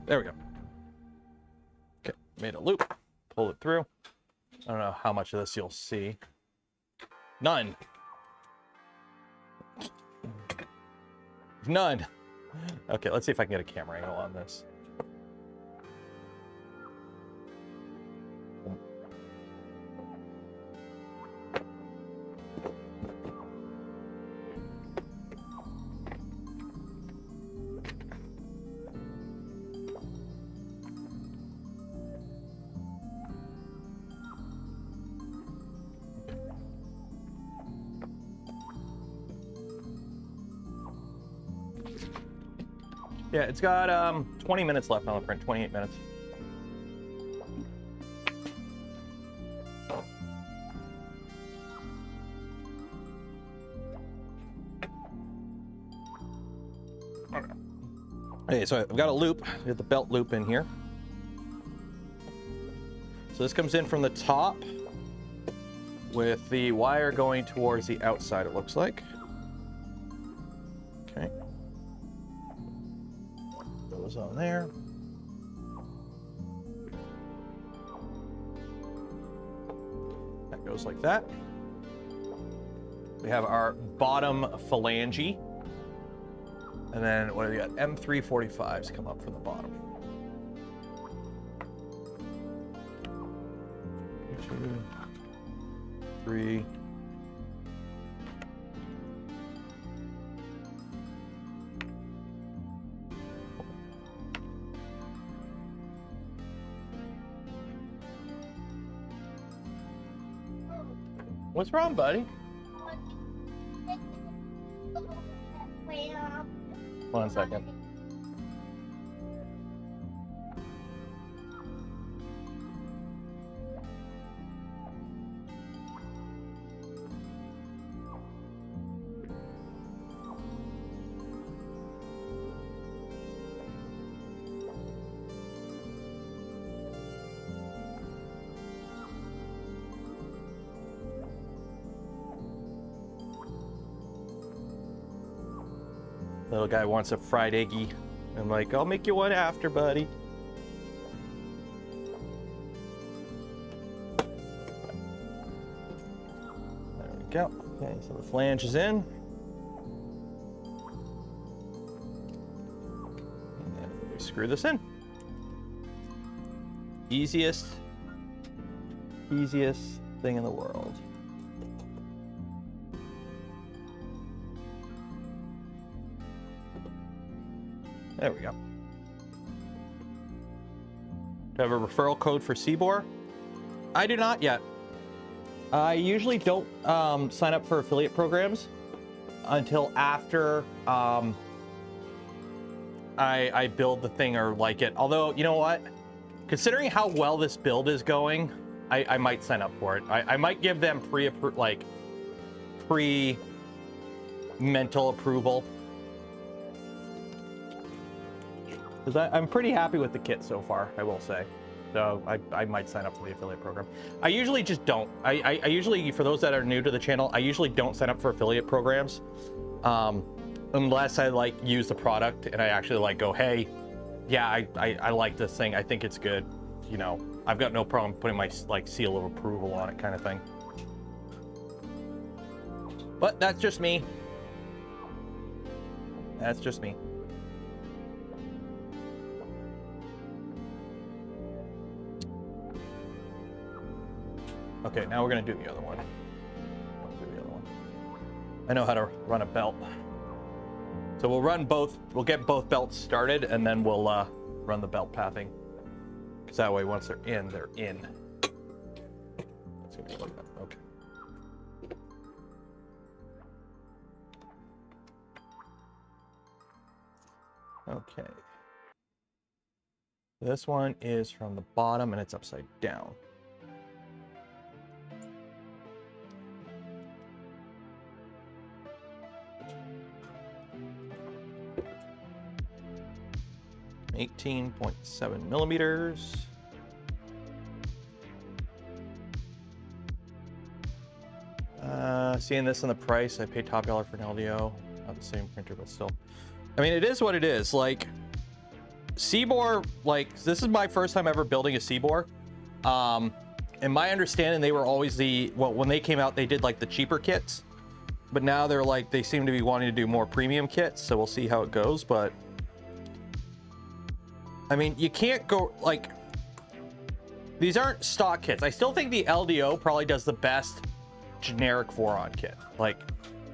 There we go. Okay, made a loop, pull it through. I don't know how much of this you'll see. None. None. Okay, let's see if I can get a camera angle on this. Yeah, it's got 20 minutes left on the print, 28 minutes. Okay, so I've got a loop. We have the belt loop in here. So this comes in from the top with the wire going towards the outside, it looks like. Okay. Goes on there. That goes like that. We have our bottom phalange. And then what do we got? M345s come up from the bottom. 2, 3. What's wrong, buddy? One second. Little guy wants a fried eggy. I'm like, I'll make you one after, buddy. There we go. Okay, so the flange is in. And then we screw this in. Easiest thing in the world. There we go. Do I have a referral code for Siboor? I do not yet. I usually don't sign up for affiliate programs until after I build the thing or like it. Although, you know what? Considering how well this build is going, I might sign up for it. I might give them pre-mental approval. Because I'm pretty happy with the kit so far, I will say. So I might sign up for the affiliate program. I usually just don't. I usually, for those that are new to the channel, I usually don't sign up for affiliate programs unless I like use the product and I actually like go, hey, yeah, I like this thing. I think it's good. You know, I've got no problem putting my like seal of approval on it, kind of thing. But that's just me. That's just me. Okay, now we're gonna do the other one. I know how to run a belt. So we'll run both, we'll get both belts started and then we'll run the belt pathing. Because that way once they're in, they're in. It's gonna be like that, okay. Okay. This one is from the bottom and it's upside down. .7 millimeters. Seeing this in the price, I paid top dollar for an LDO. Not the same printer, but still. I mean, it is what it is. Like, Siboor, like, this is my first time ever building a Siboor. In my understanding, they were always well, when they came out, they did like the cheaper kits. But now they're like, they seem to be wanting to do more premium kits, so we'll see how it goes, but I mean, you can't go, like, these aren't stock kits. I still think the LDO probably does the best generic Voron kit. Like,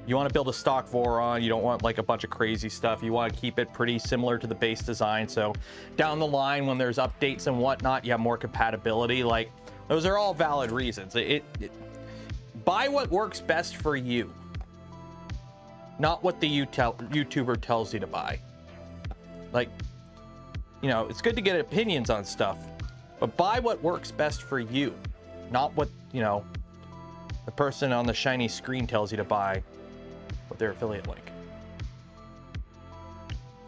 you want to build a stock Voron, you don't want like a bunch of crazy stuff. You want to keep it pretty similar to the base design. So down the line, when there's updates and whatnot, you have more compatibility. Like, those are all valid reasons. Buy what works best for you, not what the YouTuber tells you to buy. Like, you know, it's good to get opinions on stuff, but buy what works best for you, not what, you know, the person on the shiny screen tells you to buy with their affiliate link.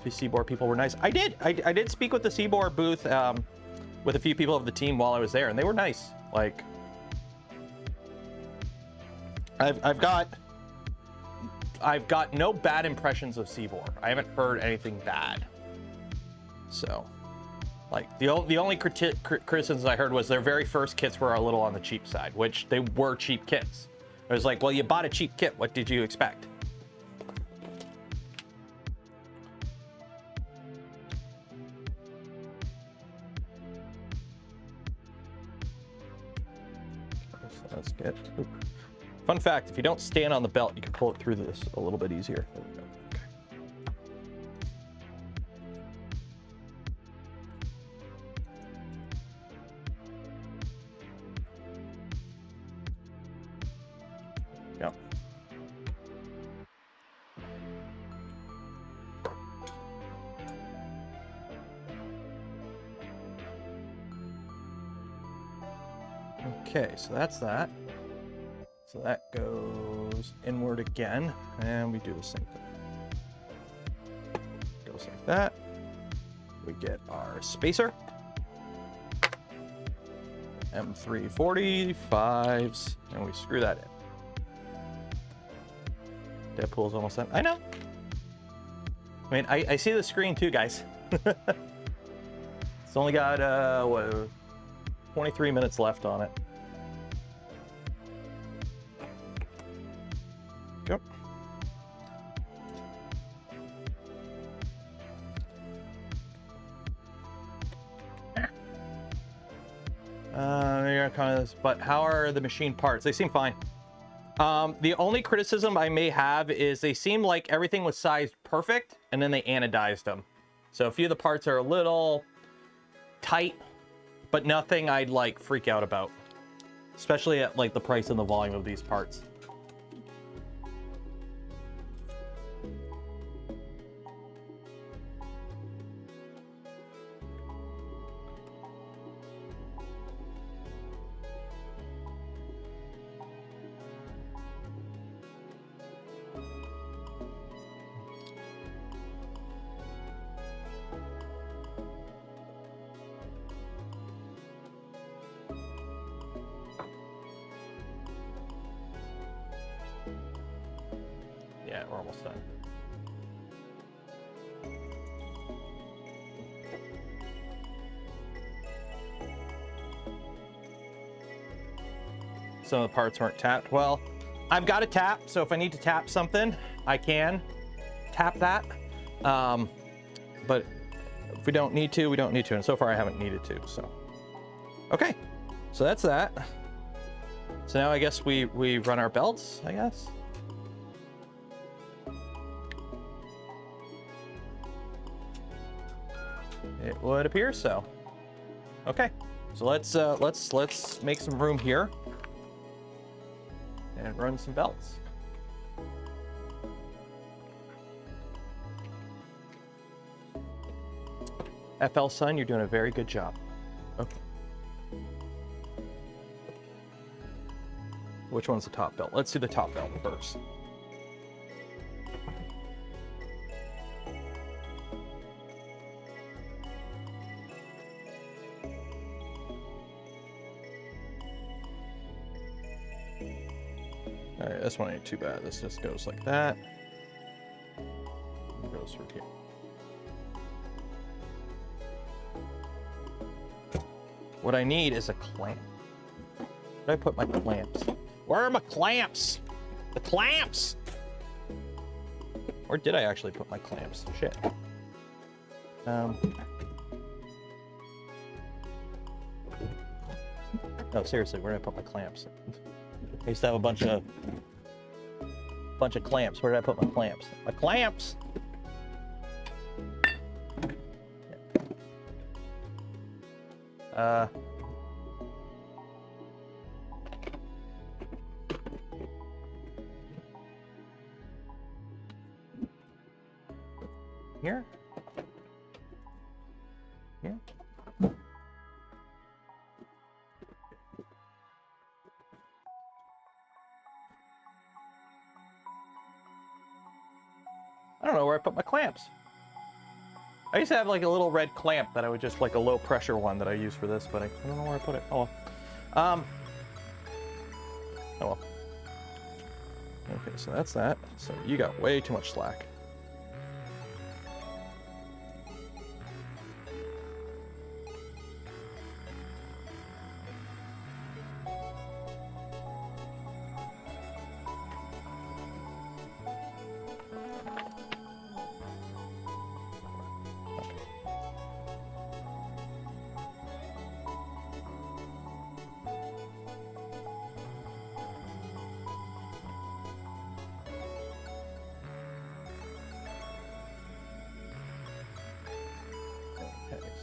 The Siboor people were nice. I did speak with the Siboor booth with a few people of the team while I was there, and they were nice. Like, I've got no bad impressions of Siboor. I haven't heard anything bad. So, like, the only criticisms I heard was their very first kits were a little on the cheap side, which they were cheap kits. I was like, well, you bought a cheap kit. What did you expect? Let's get. Oops. Fun fact, if you don't stand on the belt, you can pull it through this a little bit easier. There we go. Okay. Yep. Okay, so that's that. So that goes inward again, and we do the same thing. Goes like that. We get our spacer. M345s, and we screw that in. Deadpool's almost done. I know. I mean, I see the screen too, guys. It's only got, what, 23 minutes left on it. Yep. But how are the machine parts? They seem fine. The only criticism I may have is they seem like everything was sized perfect, and then they anodized them. So a few of the parts are a little tight, but nothing I'd like freak out about, especially at like the price and the volume of these parts. Yeah, we're almost done. Some of the parts weren't tapped. Well, I've got a tap, so if I need to tap something, I can tap that. But if we don't need to, we don't need to. And so far I haven't needed to, so. Okay, so that's that. So now I guess we run our belts, I guess. It would appear so. Okay, so let's make some room here and run some belts. FL Sun, you're doing a very good job. Okay. Which one's the top belt? Let's do the top belt first. All right, this one ain't too bad. This just goes like that. It goes through here. What I need is a clamp. Where did I put my clamps? Where are my clamps? The clamps! Where did I actually put my clamps? Shit. No, seriously, where did I put my clamps? I used to have a bunch of clamps. Where did I put my clamps? My clamps! Here? here. I don't know where I put my clamps. I used to have like a little red clamp that I would just like a low pressure one that I use for this, but I don't know where I put it. Oh well. Oh well. Okay, so that's that. So you got way too much slack.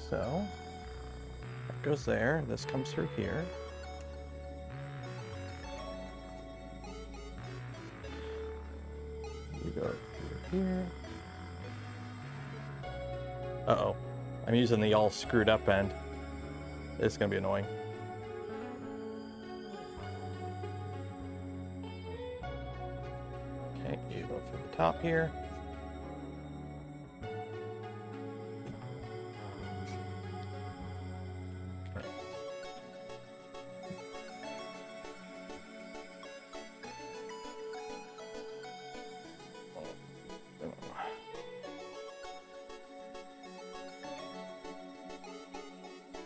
So that goes there. This comes through here. You go through here. Uh-oh. I'm using the all screwed up end. This is going to be annoying. Okay, you go through the top here.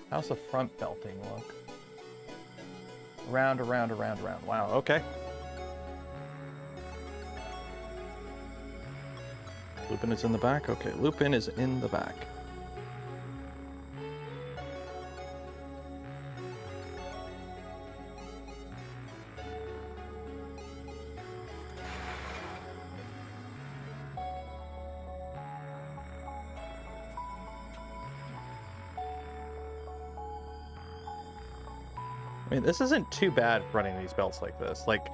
How's the front belting look? Around, around, around, around. Wow, okay. Loop-in is in the back? Okay, loop-in is in the back. I mean, this isn't too bad running these belts like this. Like,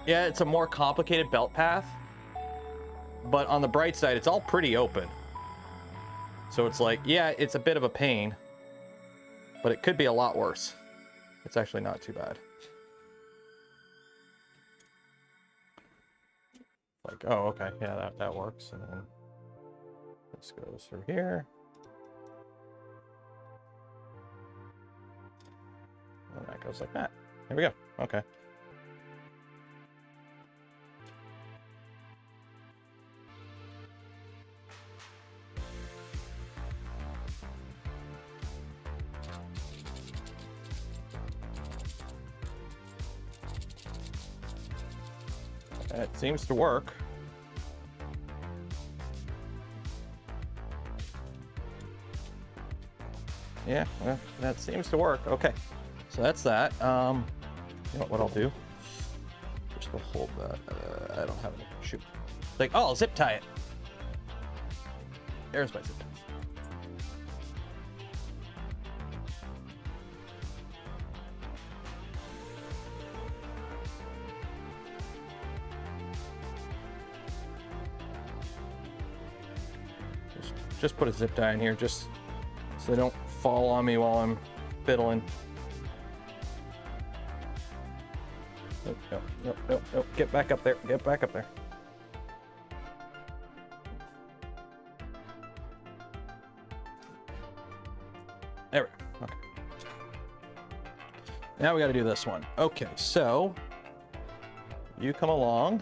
yeah, it's a more complicated belt path, but on the bright side, it's all pretty open. So it's like, yeah, it's a bit of a pain, but it could be a lot worse. It's actually not too bad. Like, oh, okay, yeah, that works. And then this goes through here. And that goes like that. There we go. Okay. It seems to work. Yeah, well, that seems to work. Okay. So that's that. You know what I'll do? Just to hold that. I don't have any. Shoot. Like, oh, I'll zip tie it. There's my zip ties. Just put a zip tie in here, just so they don't fall on me while I'm fiddling. Nope. Get back up there. Get back up there. There we go. Okay. Now we got to do this one. Okay, so you come along.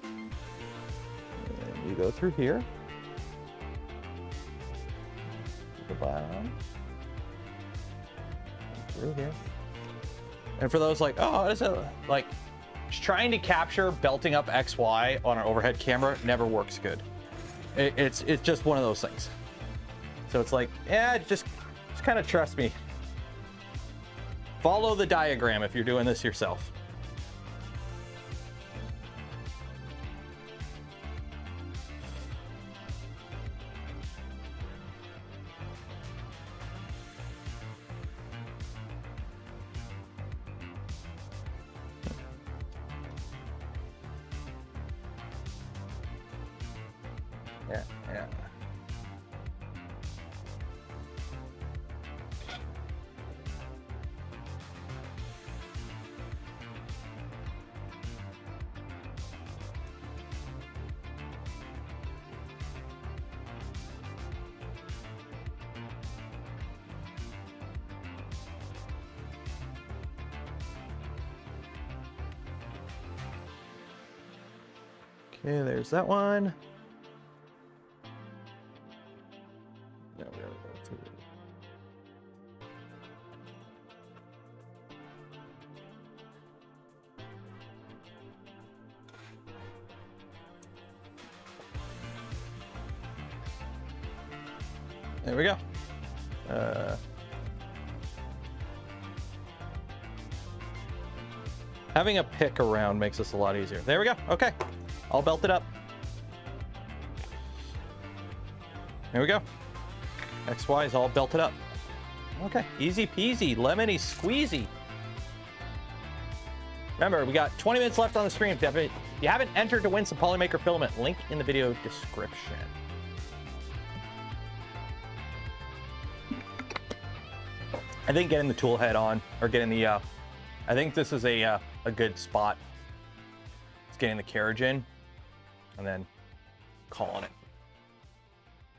And you go through here. The bottom. Through here. And for those like, oh, is it like trying to capture belting up XY on an overhead camera never works good. It's just one of those things. So it's like, yeah, just kind of trust me. Follow the diagram if you're doing this yourself. Yeah. Okay, there's that one. Now we gotta go through. There we go. Having a pick around makes this a lot easier. There we go. Okay. All belted up. There we go. XY is all belted up. Okay. Easy peasy, lemony squeezy. Remember, we got 20 minutes left on the stream. If you haven't entered to win some Polymaker filament, link in the video description. I think getting the tool head on, or getting the, I think this is a good spot. It's getting the carriage in, and then calling it.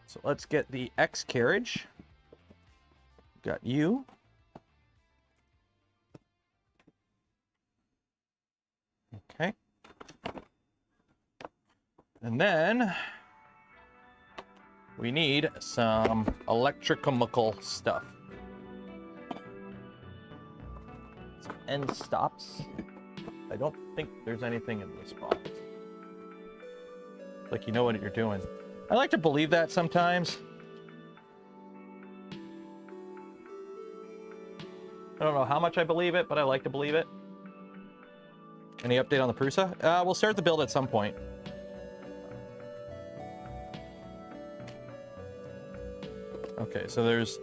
So let's get the X carriage. Got you. Okay. And then we need some electrochemical stuff. Some end stops. I don't think there's anything in this box. Like, you know what you're doing. I like to believe that sometimes. I don't know how much I believe it, but I like to believe it. Any update on the Prusa? We'll start the build at some point. Okay, so there's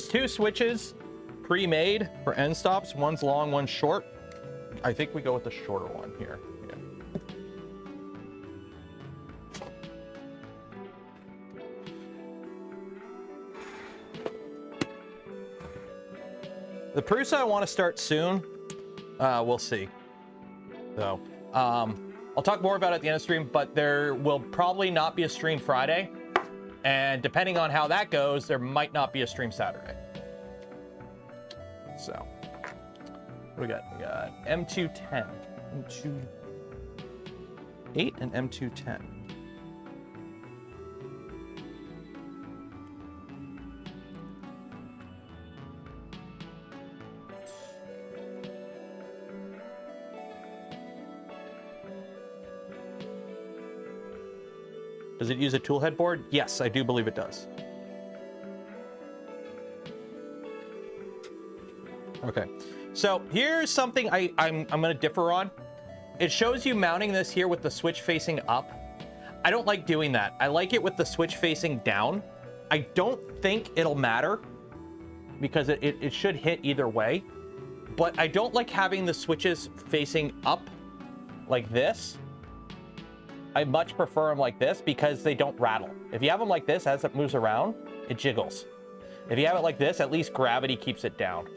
two switches pre-made for end stops. One's long, one's short. I think we go with the shorter one here. Yeah. The Prusa I want to start soon. We'll see. So, I'll talk more about it at the end of the stream, but there will probably not be a stream Friday. And depending on how that goes, there might not be a stream Saturday. So, what do we got? We got M210, M28, and M210. Does it use a tool head board? Yes, I do believe it does. Okay, so here's something I'm gonna differ on. It shows you mounting this here with the switch facing up. I don't like doing that. I like it with the switch facing down. I don't think it'll matter because it should hit either way, but I don't like having the switches facing up like this. I much prefer them like this because they don't rattle. If you have them like this, as it moves around, it jiggles. If you have it like this, at least gravity keeps it down.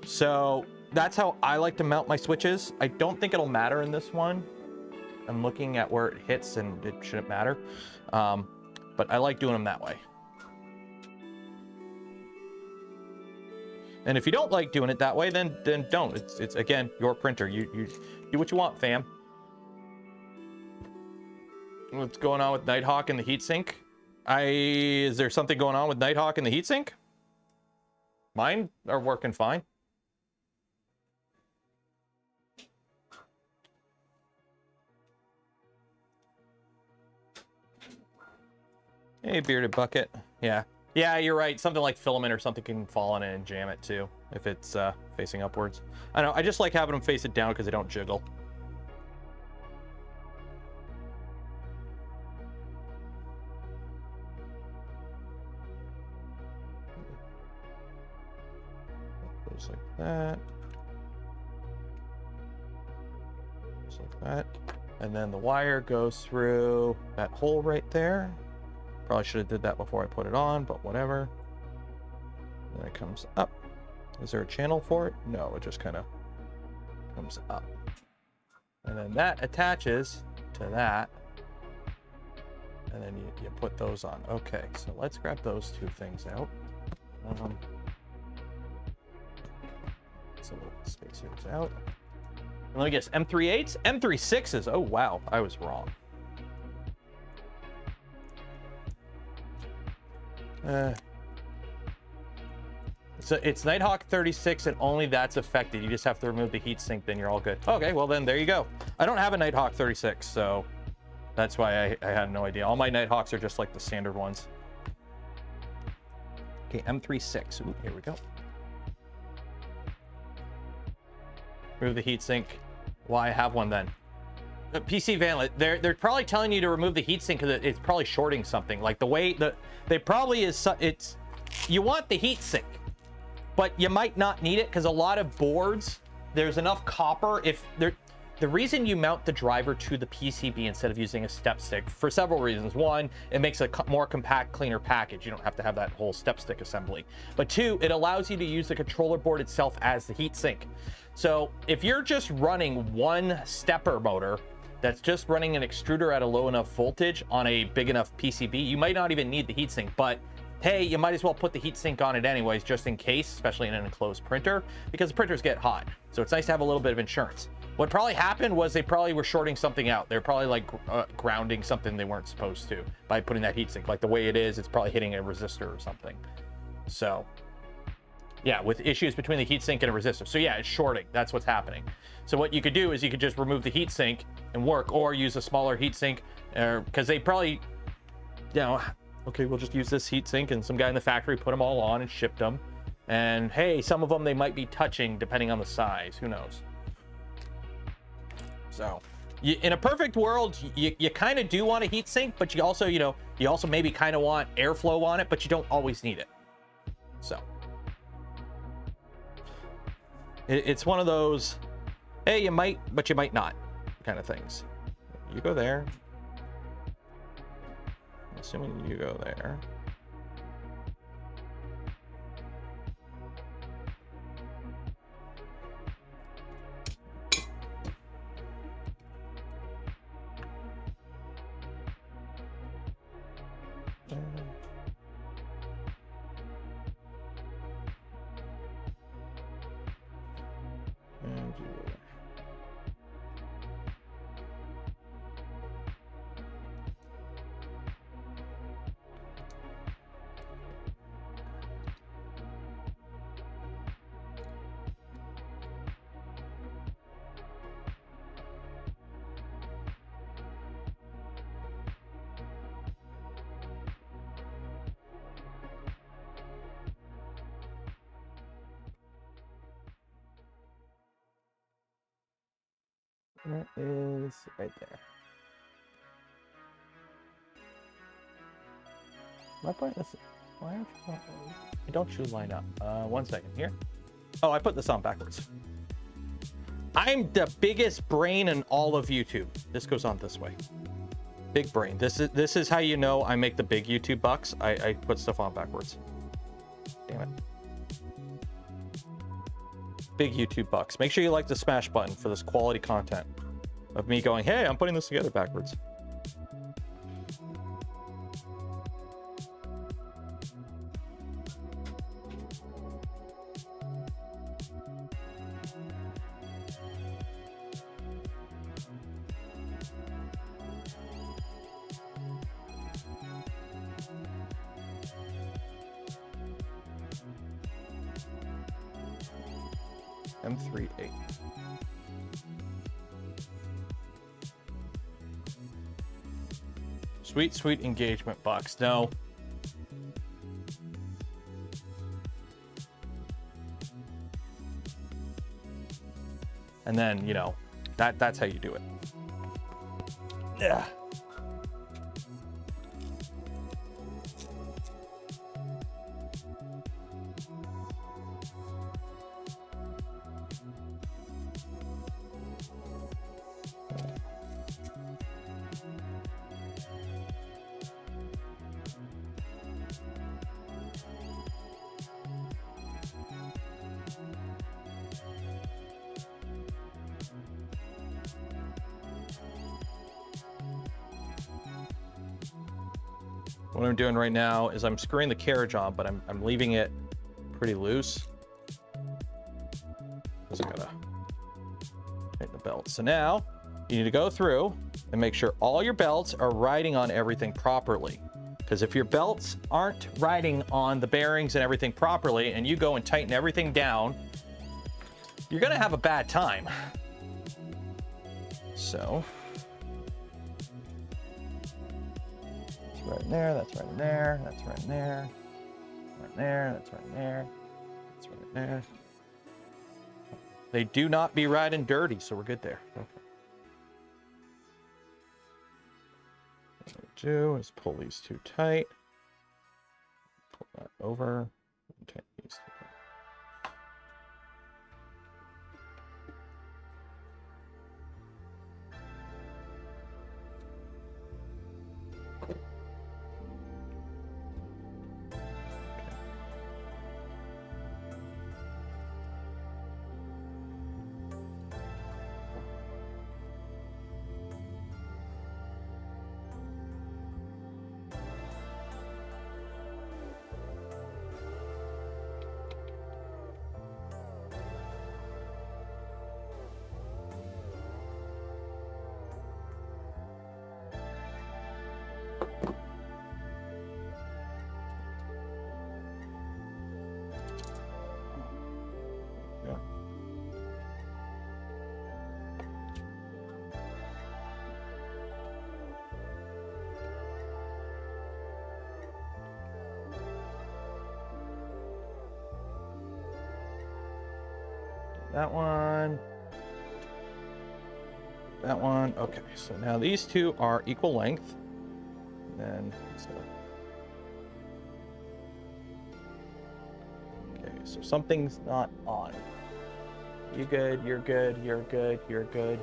So that's how I like to mount my switches. I don't think it'll matter in this one. I'm looking at where it hits and it shouldn't matter. But I like doing them that way. And if you don't like doing it that way, then don't. It's again, your printer. You do what you want, fam. What's going on with Nighthawk and the heatsink? Is there something going on with Nighthawk and the heatsink? Mine are working fine. Hey, bearded bucket. Yeah, you're right. Something like filament or something can fall on it and jam it too if it's facing upwards. I know. I just like having them face it down because they don't jiggle. Just like that. Just like that. And then the wire goes through that hole right there. Probably should have did that before I put it on, but whatever. Then it comes up. Is there a channel for it? No, it just kind of comes up. And then that attaches to that. And then you put those on. Okay, so let's grab those two things out. So we'll space yours out. And let me guess, M38s? M36s. Oh, wow. I was wrong. So it's Nighthawk 36 and only that's affected. You just have to remove the heatsink, then you're all good. Okay, well then there you go. I don't have a Nighthawk 36, so that's why I had no idea. All my Nighthawks are just like the standard ones. Okay, M36. Ooh, here we go. Remove the heatsink. Why have one then? PC Vanlet, they're probably telling you to remove the heatsink because it's probably shorting something. Like the way they probably is, it's, you want the heatsink, but you might not need it because a lot of boards, there's enough copper. If they're, the reason you mount the driver to the PCB instead of using a step stick for several reasons. One, it makes a more compact, cleaner package. You don't have to have that whole step stick assembly. But two, it allows you to use the controller board itself as the heatsink. So if you're just running one stepper motor that's just running an extruder at a low enough voltage on a big enough PCB, you might not even need the heatsink, but hey, you might as well put the heatsink on it anyways, just in case, especially in an enclosed printer, because the printers get hot. So it's nice to have a little bit of insurance. What probably happened was they probably were shorting something out. They're probably like grounding something they weren't supposed to by putting that heatsink. Like the way it is, it's probably hitting a resistor or something. So yeah, with issues between the heatsink and a resistor. So yeah, it's shorting. That's what's happening. So what you could do is you could just remove the heatsink and work, or use a smaller heatsink, because they probably, you know, okay, we'll just use this heatsink, and some guy in the factory put them all on and shipped them. And hey, some of them they might be touching depending on the size. Who knows? So in a perfect world, you kind of do want a heatsink, but you also, you know, you also maybe kind of want airflow on it, but you don't always need it. So it's one of those, hey, you might, but you might not kind of things. You go there. Assuming you go there. And you go there. That is right there. Am I putting this? Why aren't you not? Don't you line up? 1 second here. Oh, I put this on backwards. I'm the biggest brain in all of YouTube. This goes on this way. Big brain. This is how you know I make the big YouTube bucks. I put stuff on backwards. Damn it. Big YouTube bucks. Make sure you like the smash button for this quality content of me going, hey, I'm putting this together backwards. M38. Sweet, sweet engagement box. No. And then, you know, that's how you do it. Yeah. What I'm doing right now is I'm screwing the carriage on, but I'm leaving it pretty loose. Just gotta hit the belt. So now you need to go through and make sure all your belts are riding on everything properly. Because if your belts aren't riding on the bearings and everything properly, and you go and tighten everything down, you're gonna have a bad time. So that's right in there, that's right in there, that's right in there, right in there, that's right in there, that's right in there. They do not be riding dirty, so we're good there. Okay. What we do is pull these two tight, pull that over, and tighten these two tight. That one. That one. Okay, so now these two are equal length. And then, okay, so something's not on. You good, you're good, you're good, you're good,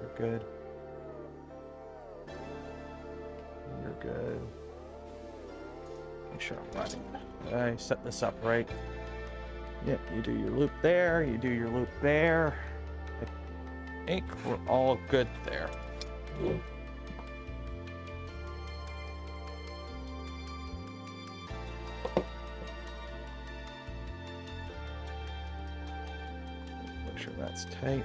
you're good. You're good. Make sure I'm running. I set this up right. Yep, you do your loop there, you do your loop there. I think we're all good there. Make sure that's tight.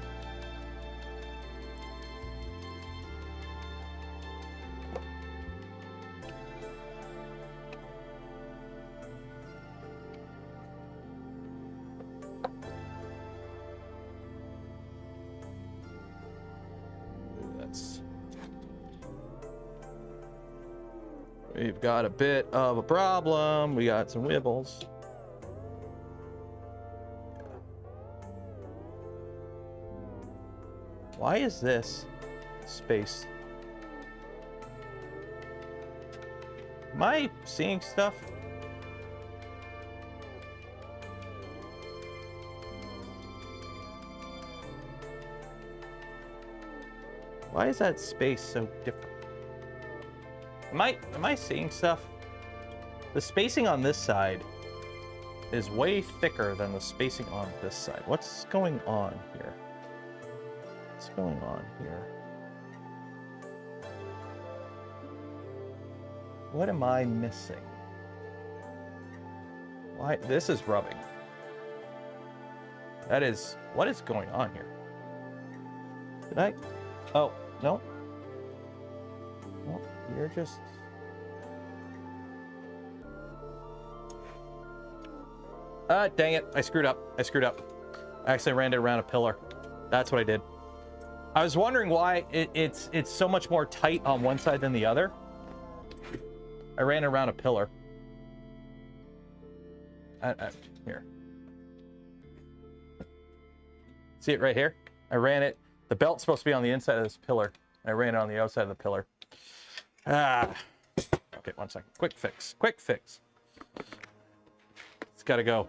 We've got a bit of a problem. We got some wibbles. Why is this space? Am I seeing stuff? Why is that space so different? Am I seeing stuff? The spacing on this side is way thicker than the spacing on this side. What's going on here? What's going on here? What am I missing? Why? This is rubbing. That is, what is going on here? Did I? Oh, no. Well, you're just... dang it. I screwed up. I screwed up. I actually ran it around a pillar. That's what I did. I was wondering why it's so much more tight on one side than the other. I ran it around a pillar. Here. See it right here? I ran it. The belt's supposed to be on the inside of this pillar. I ran it on the outside of the pillar. Ah. Okay, 1 second. Quick fix. Quick fix. It's got to go.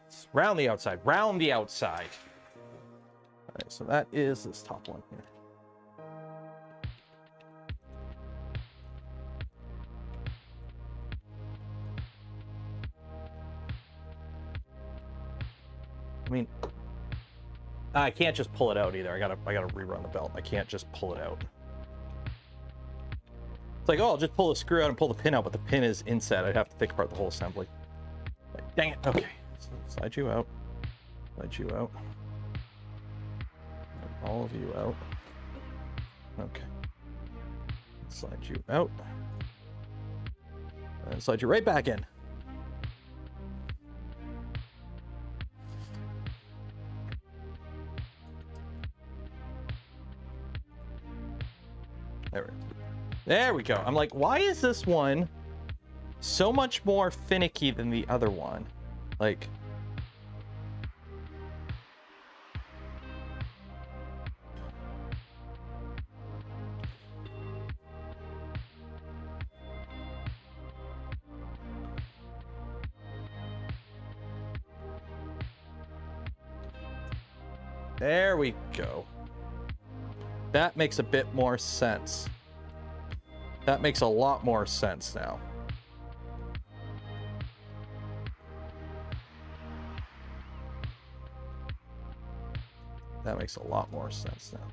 It's round the outside. Round the outside. All right, so that is this top one here. I mean, I can't just pull it out either. I gotta rerun the belt. I can't just pull it out. It's like, oh, I'll just pull the screw out and pull the pin out, but the pin is inset. I'd have to take apart the whole assembly. Like, dang it. Okay, so slide you out. Slide you out. And all of you out. Okay. Slide you out. And slide you right back in. There we go. I'm like, why is this one so much more finicky than the other one? Like, there we go. That makes a bit more sense. That makes a lot more sense now. That makes a lot more sense now.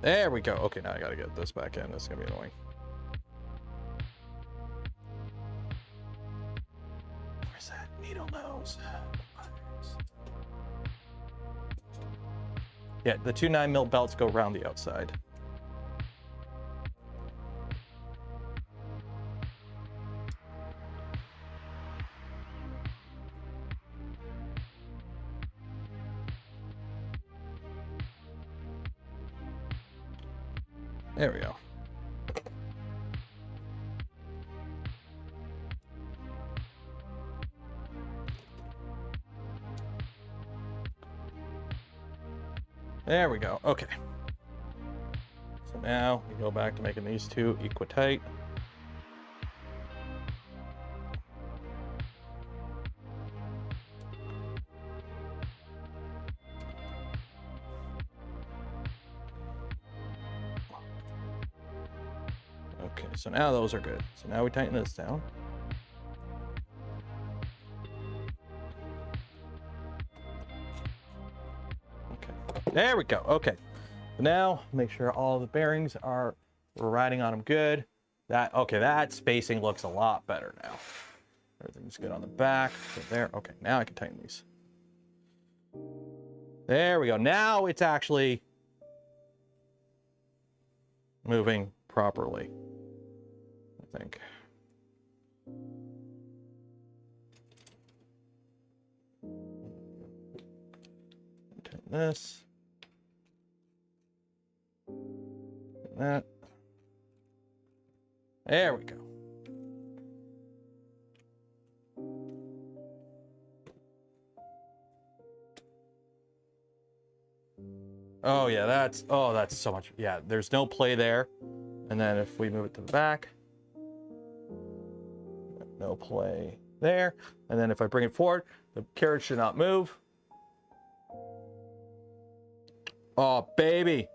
There we go. Okay, now I gotta get this back in. This is gonna be annoying. Where's that needle nose? Yeah, the two 9mm belts go around the outside. There we go. There we go. Okay. So now we go back to making these two equitight. Okay, so now those are good. So now we tighten this down. Okay, there we go. Okay, now make sure all the bearings are riding on them good. Okay, that spacing looks a lot better now. Everything's good on the back. So there. Okay, now I can tighten these. There we go. Now it's actually moving properly, I think. Tighten this. Tighten that. There we go. Oh yeah, that's so much. Yeah, there's no play there. And then if we move it to the back, no play there. And then if I bring it forward, the carriage should not move. Oh, baby.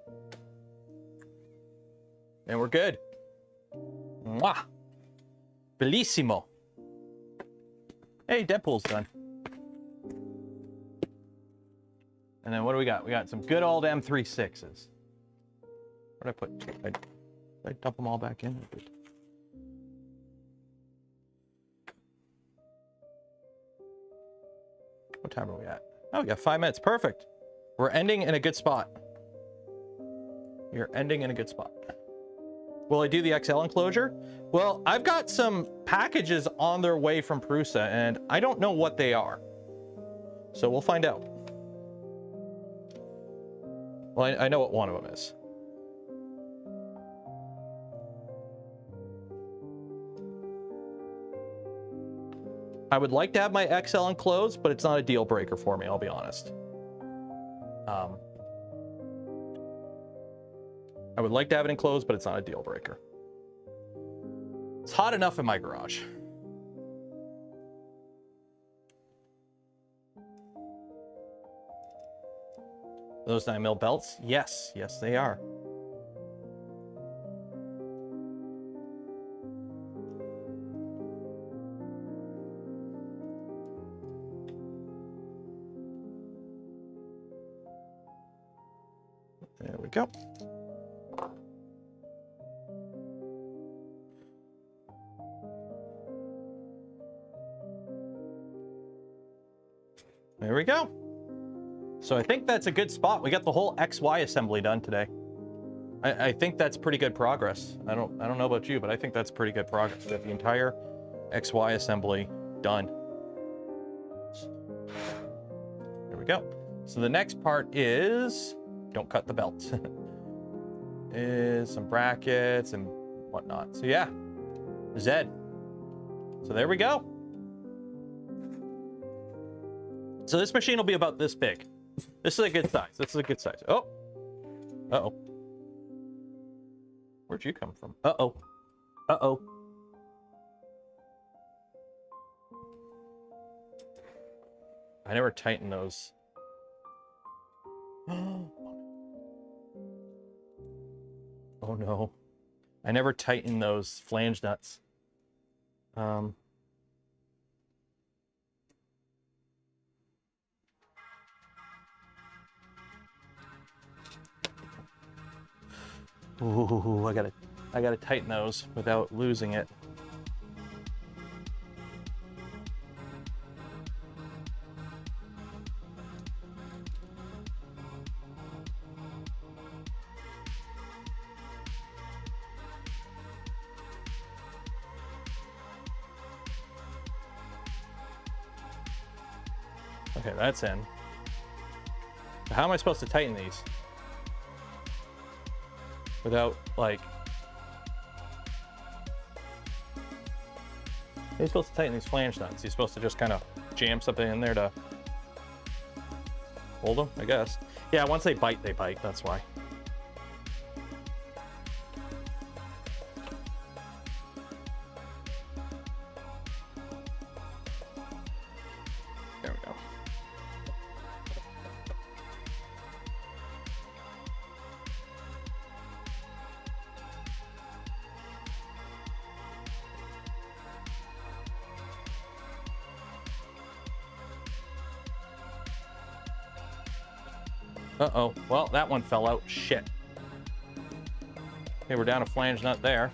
And we're good. Mwah. Bellissimo. Hey, Deadpool's done. And then what do we got? We got some good old M36s. Where'd I put? Did I dump them all back in? What time are we at? Oh, we got 5 minutes. Perfect. We're ending in a good spot. You're ending in a good spot. Will I do the XL enclosure? Well, I've got some packages on their way from Prusa, and I don't know what they are. So we'll find out. Well, I know what one of them is. I would like to have my XL enclosed, but it's not a deal breaker for me, I'll be honest. I would like to have it enclosed, but it's not a deal breaker. It's hot enough in my garage. Those 9mm belts? Yes, yes they are. There we go. There we go. So I think that's a good spot. We got the whole XY assembly done today. I think that's pretty good progress. I don't know about you, but I think that's pretty good progress. We got the entire XY assembly done. There we go. So the next part is, don't cut the belts, is some brackets and whatnot. So yeah, Z. So there we go. So this machine will be about this big. This is a good size. This is a good size. Oh. Uh-oh. Where'd you come from? Uh-oh. Uh-oh. I never tighten those. Oh no. I never tighten those flange nuts. Ooh, I gotta tighten those without losing it. Okay, that's in. How am I supposed to tighten these? Without, like... You're supposed to tighten these flange nuts. You're supposed to just kind of jam something in there to hold them, I guess. Yeah, once they bite, that's why. There we go. Uh-oh. Well, that one fell out. Shit. Okay, we're down a flange nut there.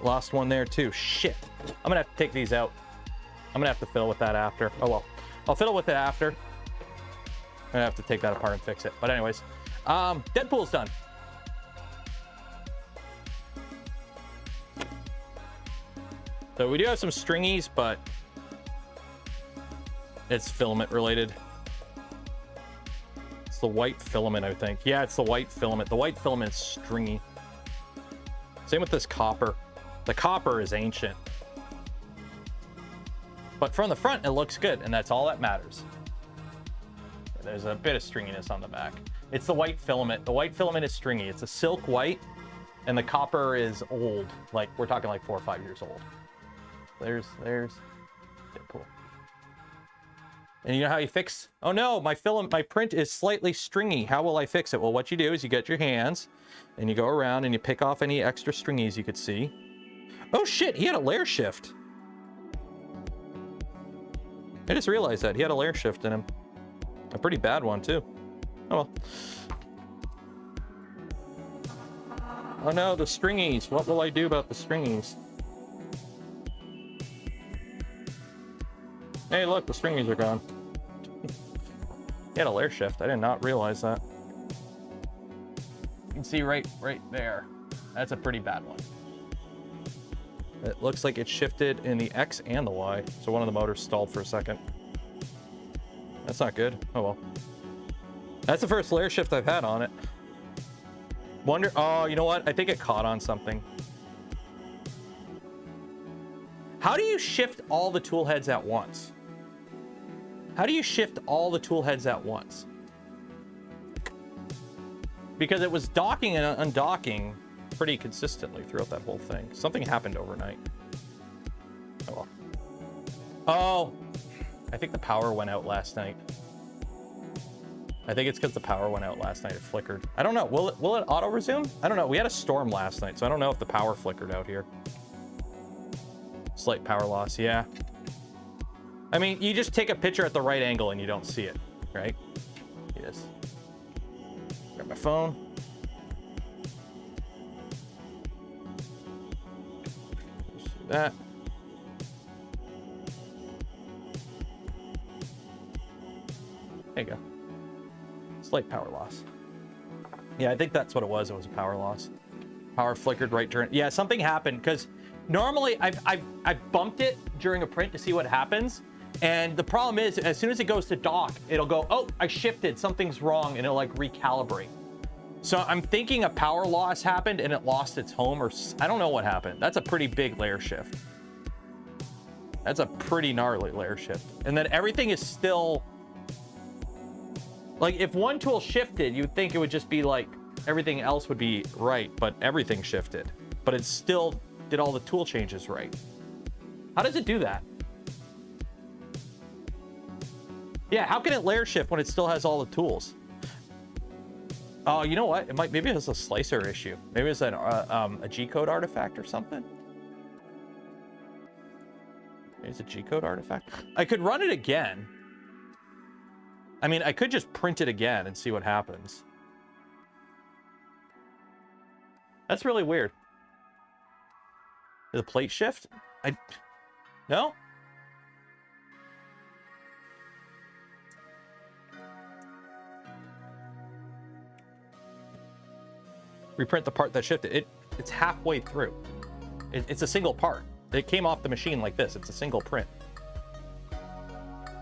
Lost one there too. Shit. I'm gonna have to take these out. I'm gonna have to fiddle with that after. Oh well, I'll fiddle with it after. I'm gonna have to take that apart and fix it. But anyways, Deadpool's done. So we do have some stringies, but it's filament related. It's the white filament, I think. Yeah, it's the white filament. The white filament is stringy. Same with this copper. The copper is ancient. But from the front, it looks good, and that's all that matters. There's a bit of stringiness on the back. It's the white filament. The white filament is stringy. It's a silk white, and the copper is old. Like, we're talking like 4 or 5 years old. There's Deadpool. And you know how you fix? Oh no, my print is slightly stringy. How will I fix it? Well, what you do is you get your hands, and you go around, and you pick off any extra stringies you could see. Oh shit, he had a layer shift. I just realized that. He had a layer shift in him. A pretty bad one, too. Oh, well. Oh, no, the stringies. What will I do about the stringies? Hey, look, the stringies are gone. He had a layer shift. I did not realize that. You can see right there. That's a pretty bad one. It looks like it shifted in the X and the Y, so one of the motors stalled for a second. That's not good. Oh well. That's the first layer shift I've had on it. Wonder, oh, you know what? I think it caught on something. How do you shift all the tool heads at once? How do you shift all the tool heads at once? Because it was docking and undocking pretty consistently throughout that whole thing. Something happened overnight. Oh, well. Oh, I think the power went out last night. I think it's because the power went out last night. It flickered. I don't know. Will it auto resume? I don't know. We had a storm last night, so I don't know if the power flickered out here. Slight power loss, yeah. I mean, you just take a picture at the right angle and you don't see it, right? Yes. Grab my phone. that. There you go. Slight power loss. Yeah, I think that's what it was. It was a power loss. Power flickered right during. Yeah, something happened because normally I've bumped it during a print to see what happens. And the problem is, as soon as it goes to dock, it'll go, oh, I shifted, something's wrong, and it'll like recalibrate. So I'm thinking a power loss happened and it lost its home, or I don't know what happened. That's a pretty big layer shift. That's a pretty gnarly layer shift. And then everything is still, like if one tool shifted, you'd think it would just be like, everything else would be right, but everything shifted. But it still did all the tool changes right. How does it do that? Yeah, how can it layer shift when it still has all the tools? Oh, you know what? It might, maybe it's a slicer issue. Maybe it's a G-code artifact or something. Maybe it's a G-code artifact. I could run it again. I mean, I could just print it again and see what happens. That's really weird. Did the plate shift? No? Reprint the part that shifted. It's halfway through. It's a single part. It came off the machine like this. It's a single print.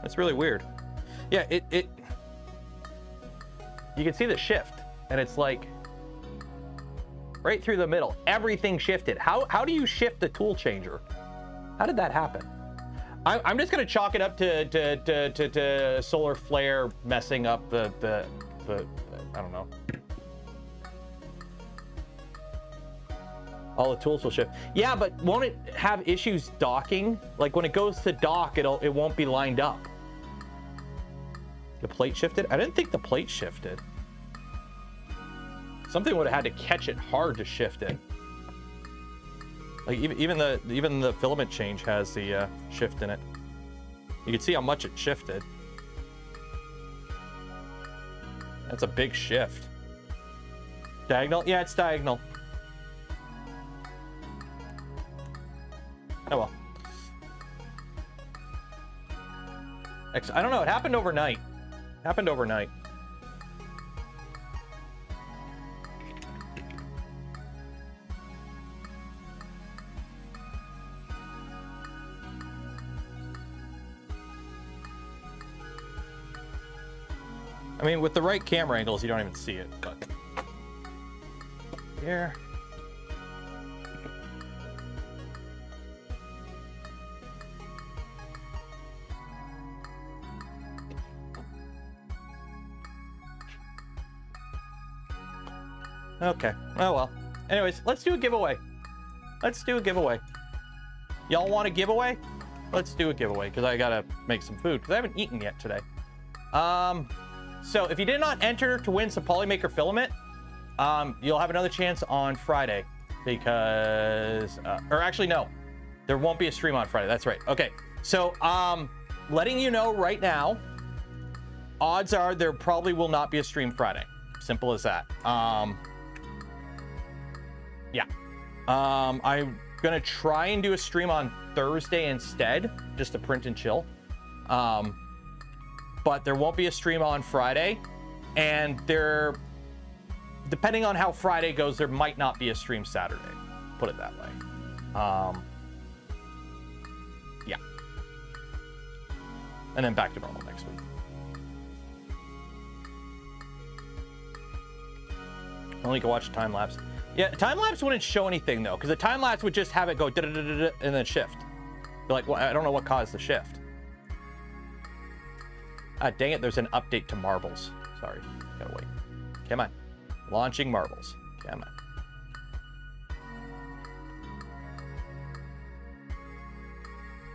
That's really weird. Yeah, you can see the shift, and it's like right through the middle. Everything shifted. How do you shift the tool changer? How did that happen? I'm just gonna chalk it up to solar flare messing up the I don't know. All the tools will shift. Yeah, but won't it have issues docking? Like when it goes to dock, it won't be lined up. The plate shifted? I didn't think the plate shifted. Something would have had to catch it hard to shift it. Like even the filament change has the shift in it. You can see how much it shifted. That's a big shift. Diagonal? Yeah, it's diagonal. Oh well. I don't know. It happened overnight. Happened overnight. I mean, with the right camera angles, you don't even see it, but here. Okay. Oh well. Anyways, let's do a giveaway. Let's do a giveaway. Y'all want a giveaway? Let's do a giveaway because I gotta make some food because I haven't eaten yet today. So if you did not enter to win some Polymaker filament, you'll have another chance on Friday because, or actually no, there won't be a stream on Friday. That's right. Okay. So letting you know right now, odds are there probably will not be a stream Friday. Simple as that. Yeah. I'm gonna try and do a stream on Thursday instead, just to print and chill. But there won't be a stream on Friday, and depending on how Friday goes, there might not be a stream Saturday. Put it that way. Yeah. And then back to normal next week. Only can watch time lapse. Yeah, time lapse wouldn't show anything though, because the time lapse would just have it go da da da da and then shift. You're like, well, I don't know what caused the shift. Ah, dang it, there's an update to marbles. Sorry, gotta wait. Come on. Launching marbles. Come on.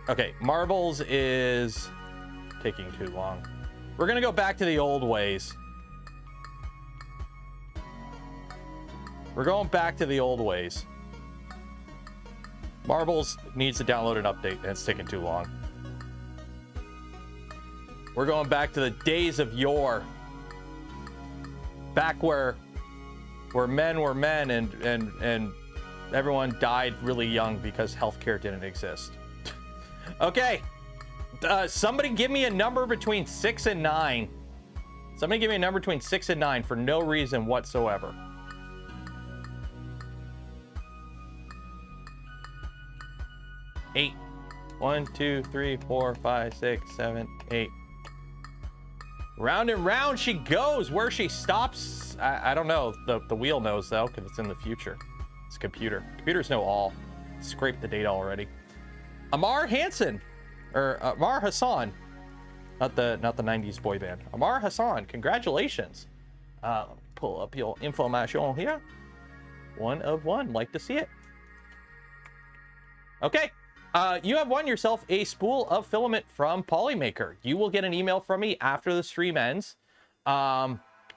Okay, marbles is taking too long. We're gonna go back to the old ways. We're going back to the old ways. Marbles needs to download an update, and it's taking too long. We're going back to the days of yore. Back where men were men and everyone died really young because healthcare didn't exist. Okay. Somebody give me a number between 6 and 9. Somebody give me a number between 6 and 9 for no reason whatsoever. 8. 1, 2, 3, 4, 5, 6, 7, 8. Round and round she goes. Where she stops, I don't know. The wheel knows though, because it's in the future. It's a computer. Computers know all. Scraped the data already. Amar Hansen, or Amar Hassan, not the 90s boy band. Amar Hassan, congratulations. Pull up your information here. 1 of 1. Like to see it. Okay. You have won yourself a spool of filament from Polymaker. You will get an email from me after the stream ends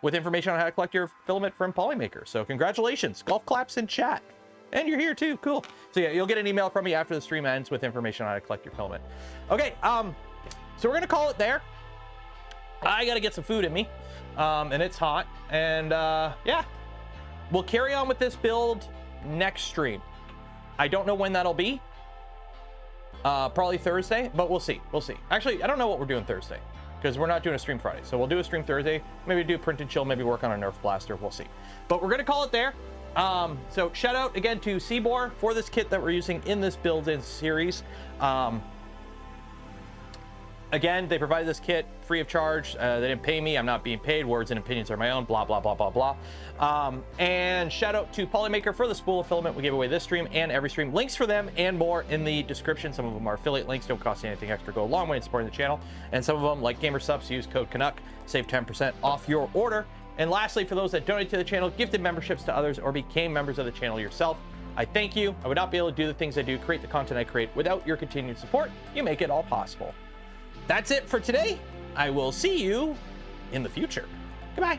with information on how to collect your filament from Polymaker. So congratulations. Golf claps in chat. And you're here too. Cool. So yeah, you'll get an email from me after the stream ends with information on how to collect your filament. Okay, so we're going to call it there. I got to get some food in me, and it's hot. And yeah, we'll carry on with this build next stream. I don't know when that'll be. Probably Thursday, but we'll see. We'll see. Actually, I don't know what we're doing Thursday because we're not doing a stream Friday. So we'll do a stream Thursday. Maybe do print and chill. Maybe work on a Nerf blaster. We'll see. But we're going to call it there. So shout out again to Siboor for this kit that we're using in this build-in series. Again, they provided this kit free of charge. They didn't pay me. I'm not being paid. Words and opinions are my own. Blah, blah, blah, blah, blah. And shout out to Polymaker for the spool of filament we gave away this stream and every stream. Links for them and more in the description. Some of them are affiliate links. Don't cost you anything extra. Go a long way in supporting the channel. And some of them, like Gamer Subs, use code Canuck. Save 10% off your order. And lastly, for those that donate to the channel, gifted memberships to others, or became members of the channel yourself, I thank you. I would not be able to do the things I do, create the content I create, without your continued support. You make it all possible. That's it for today. I will see you in the future. Goodbye.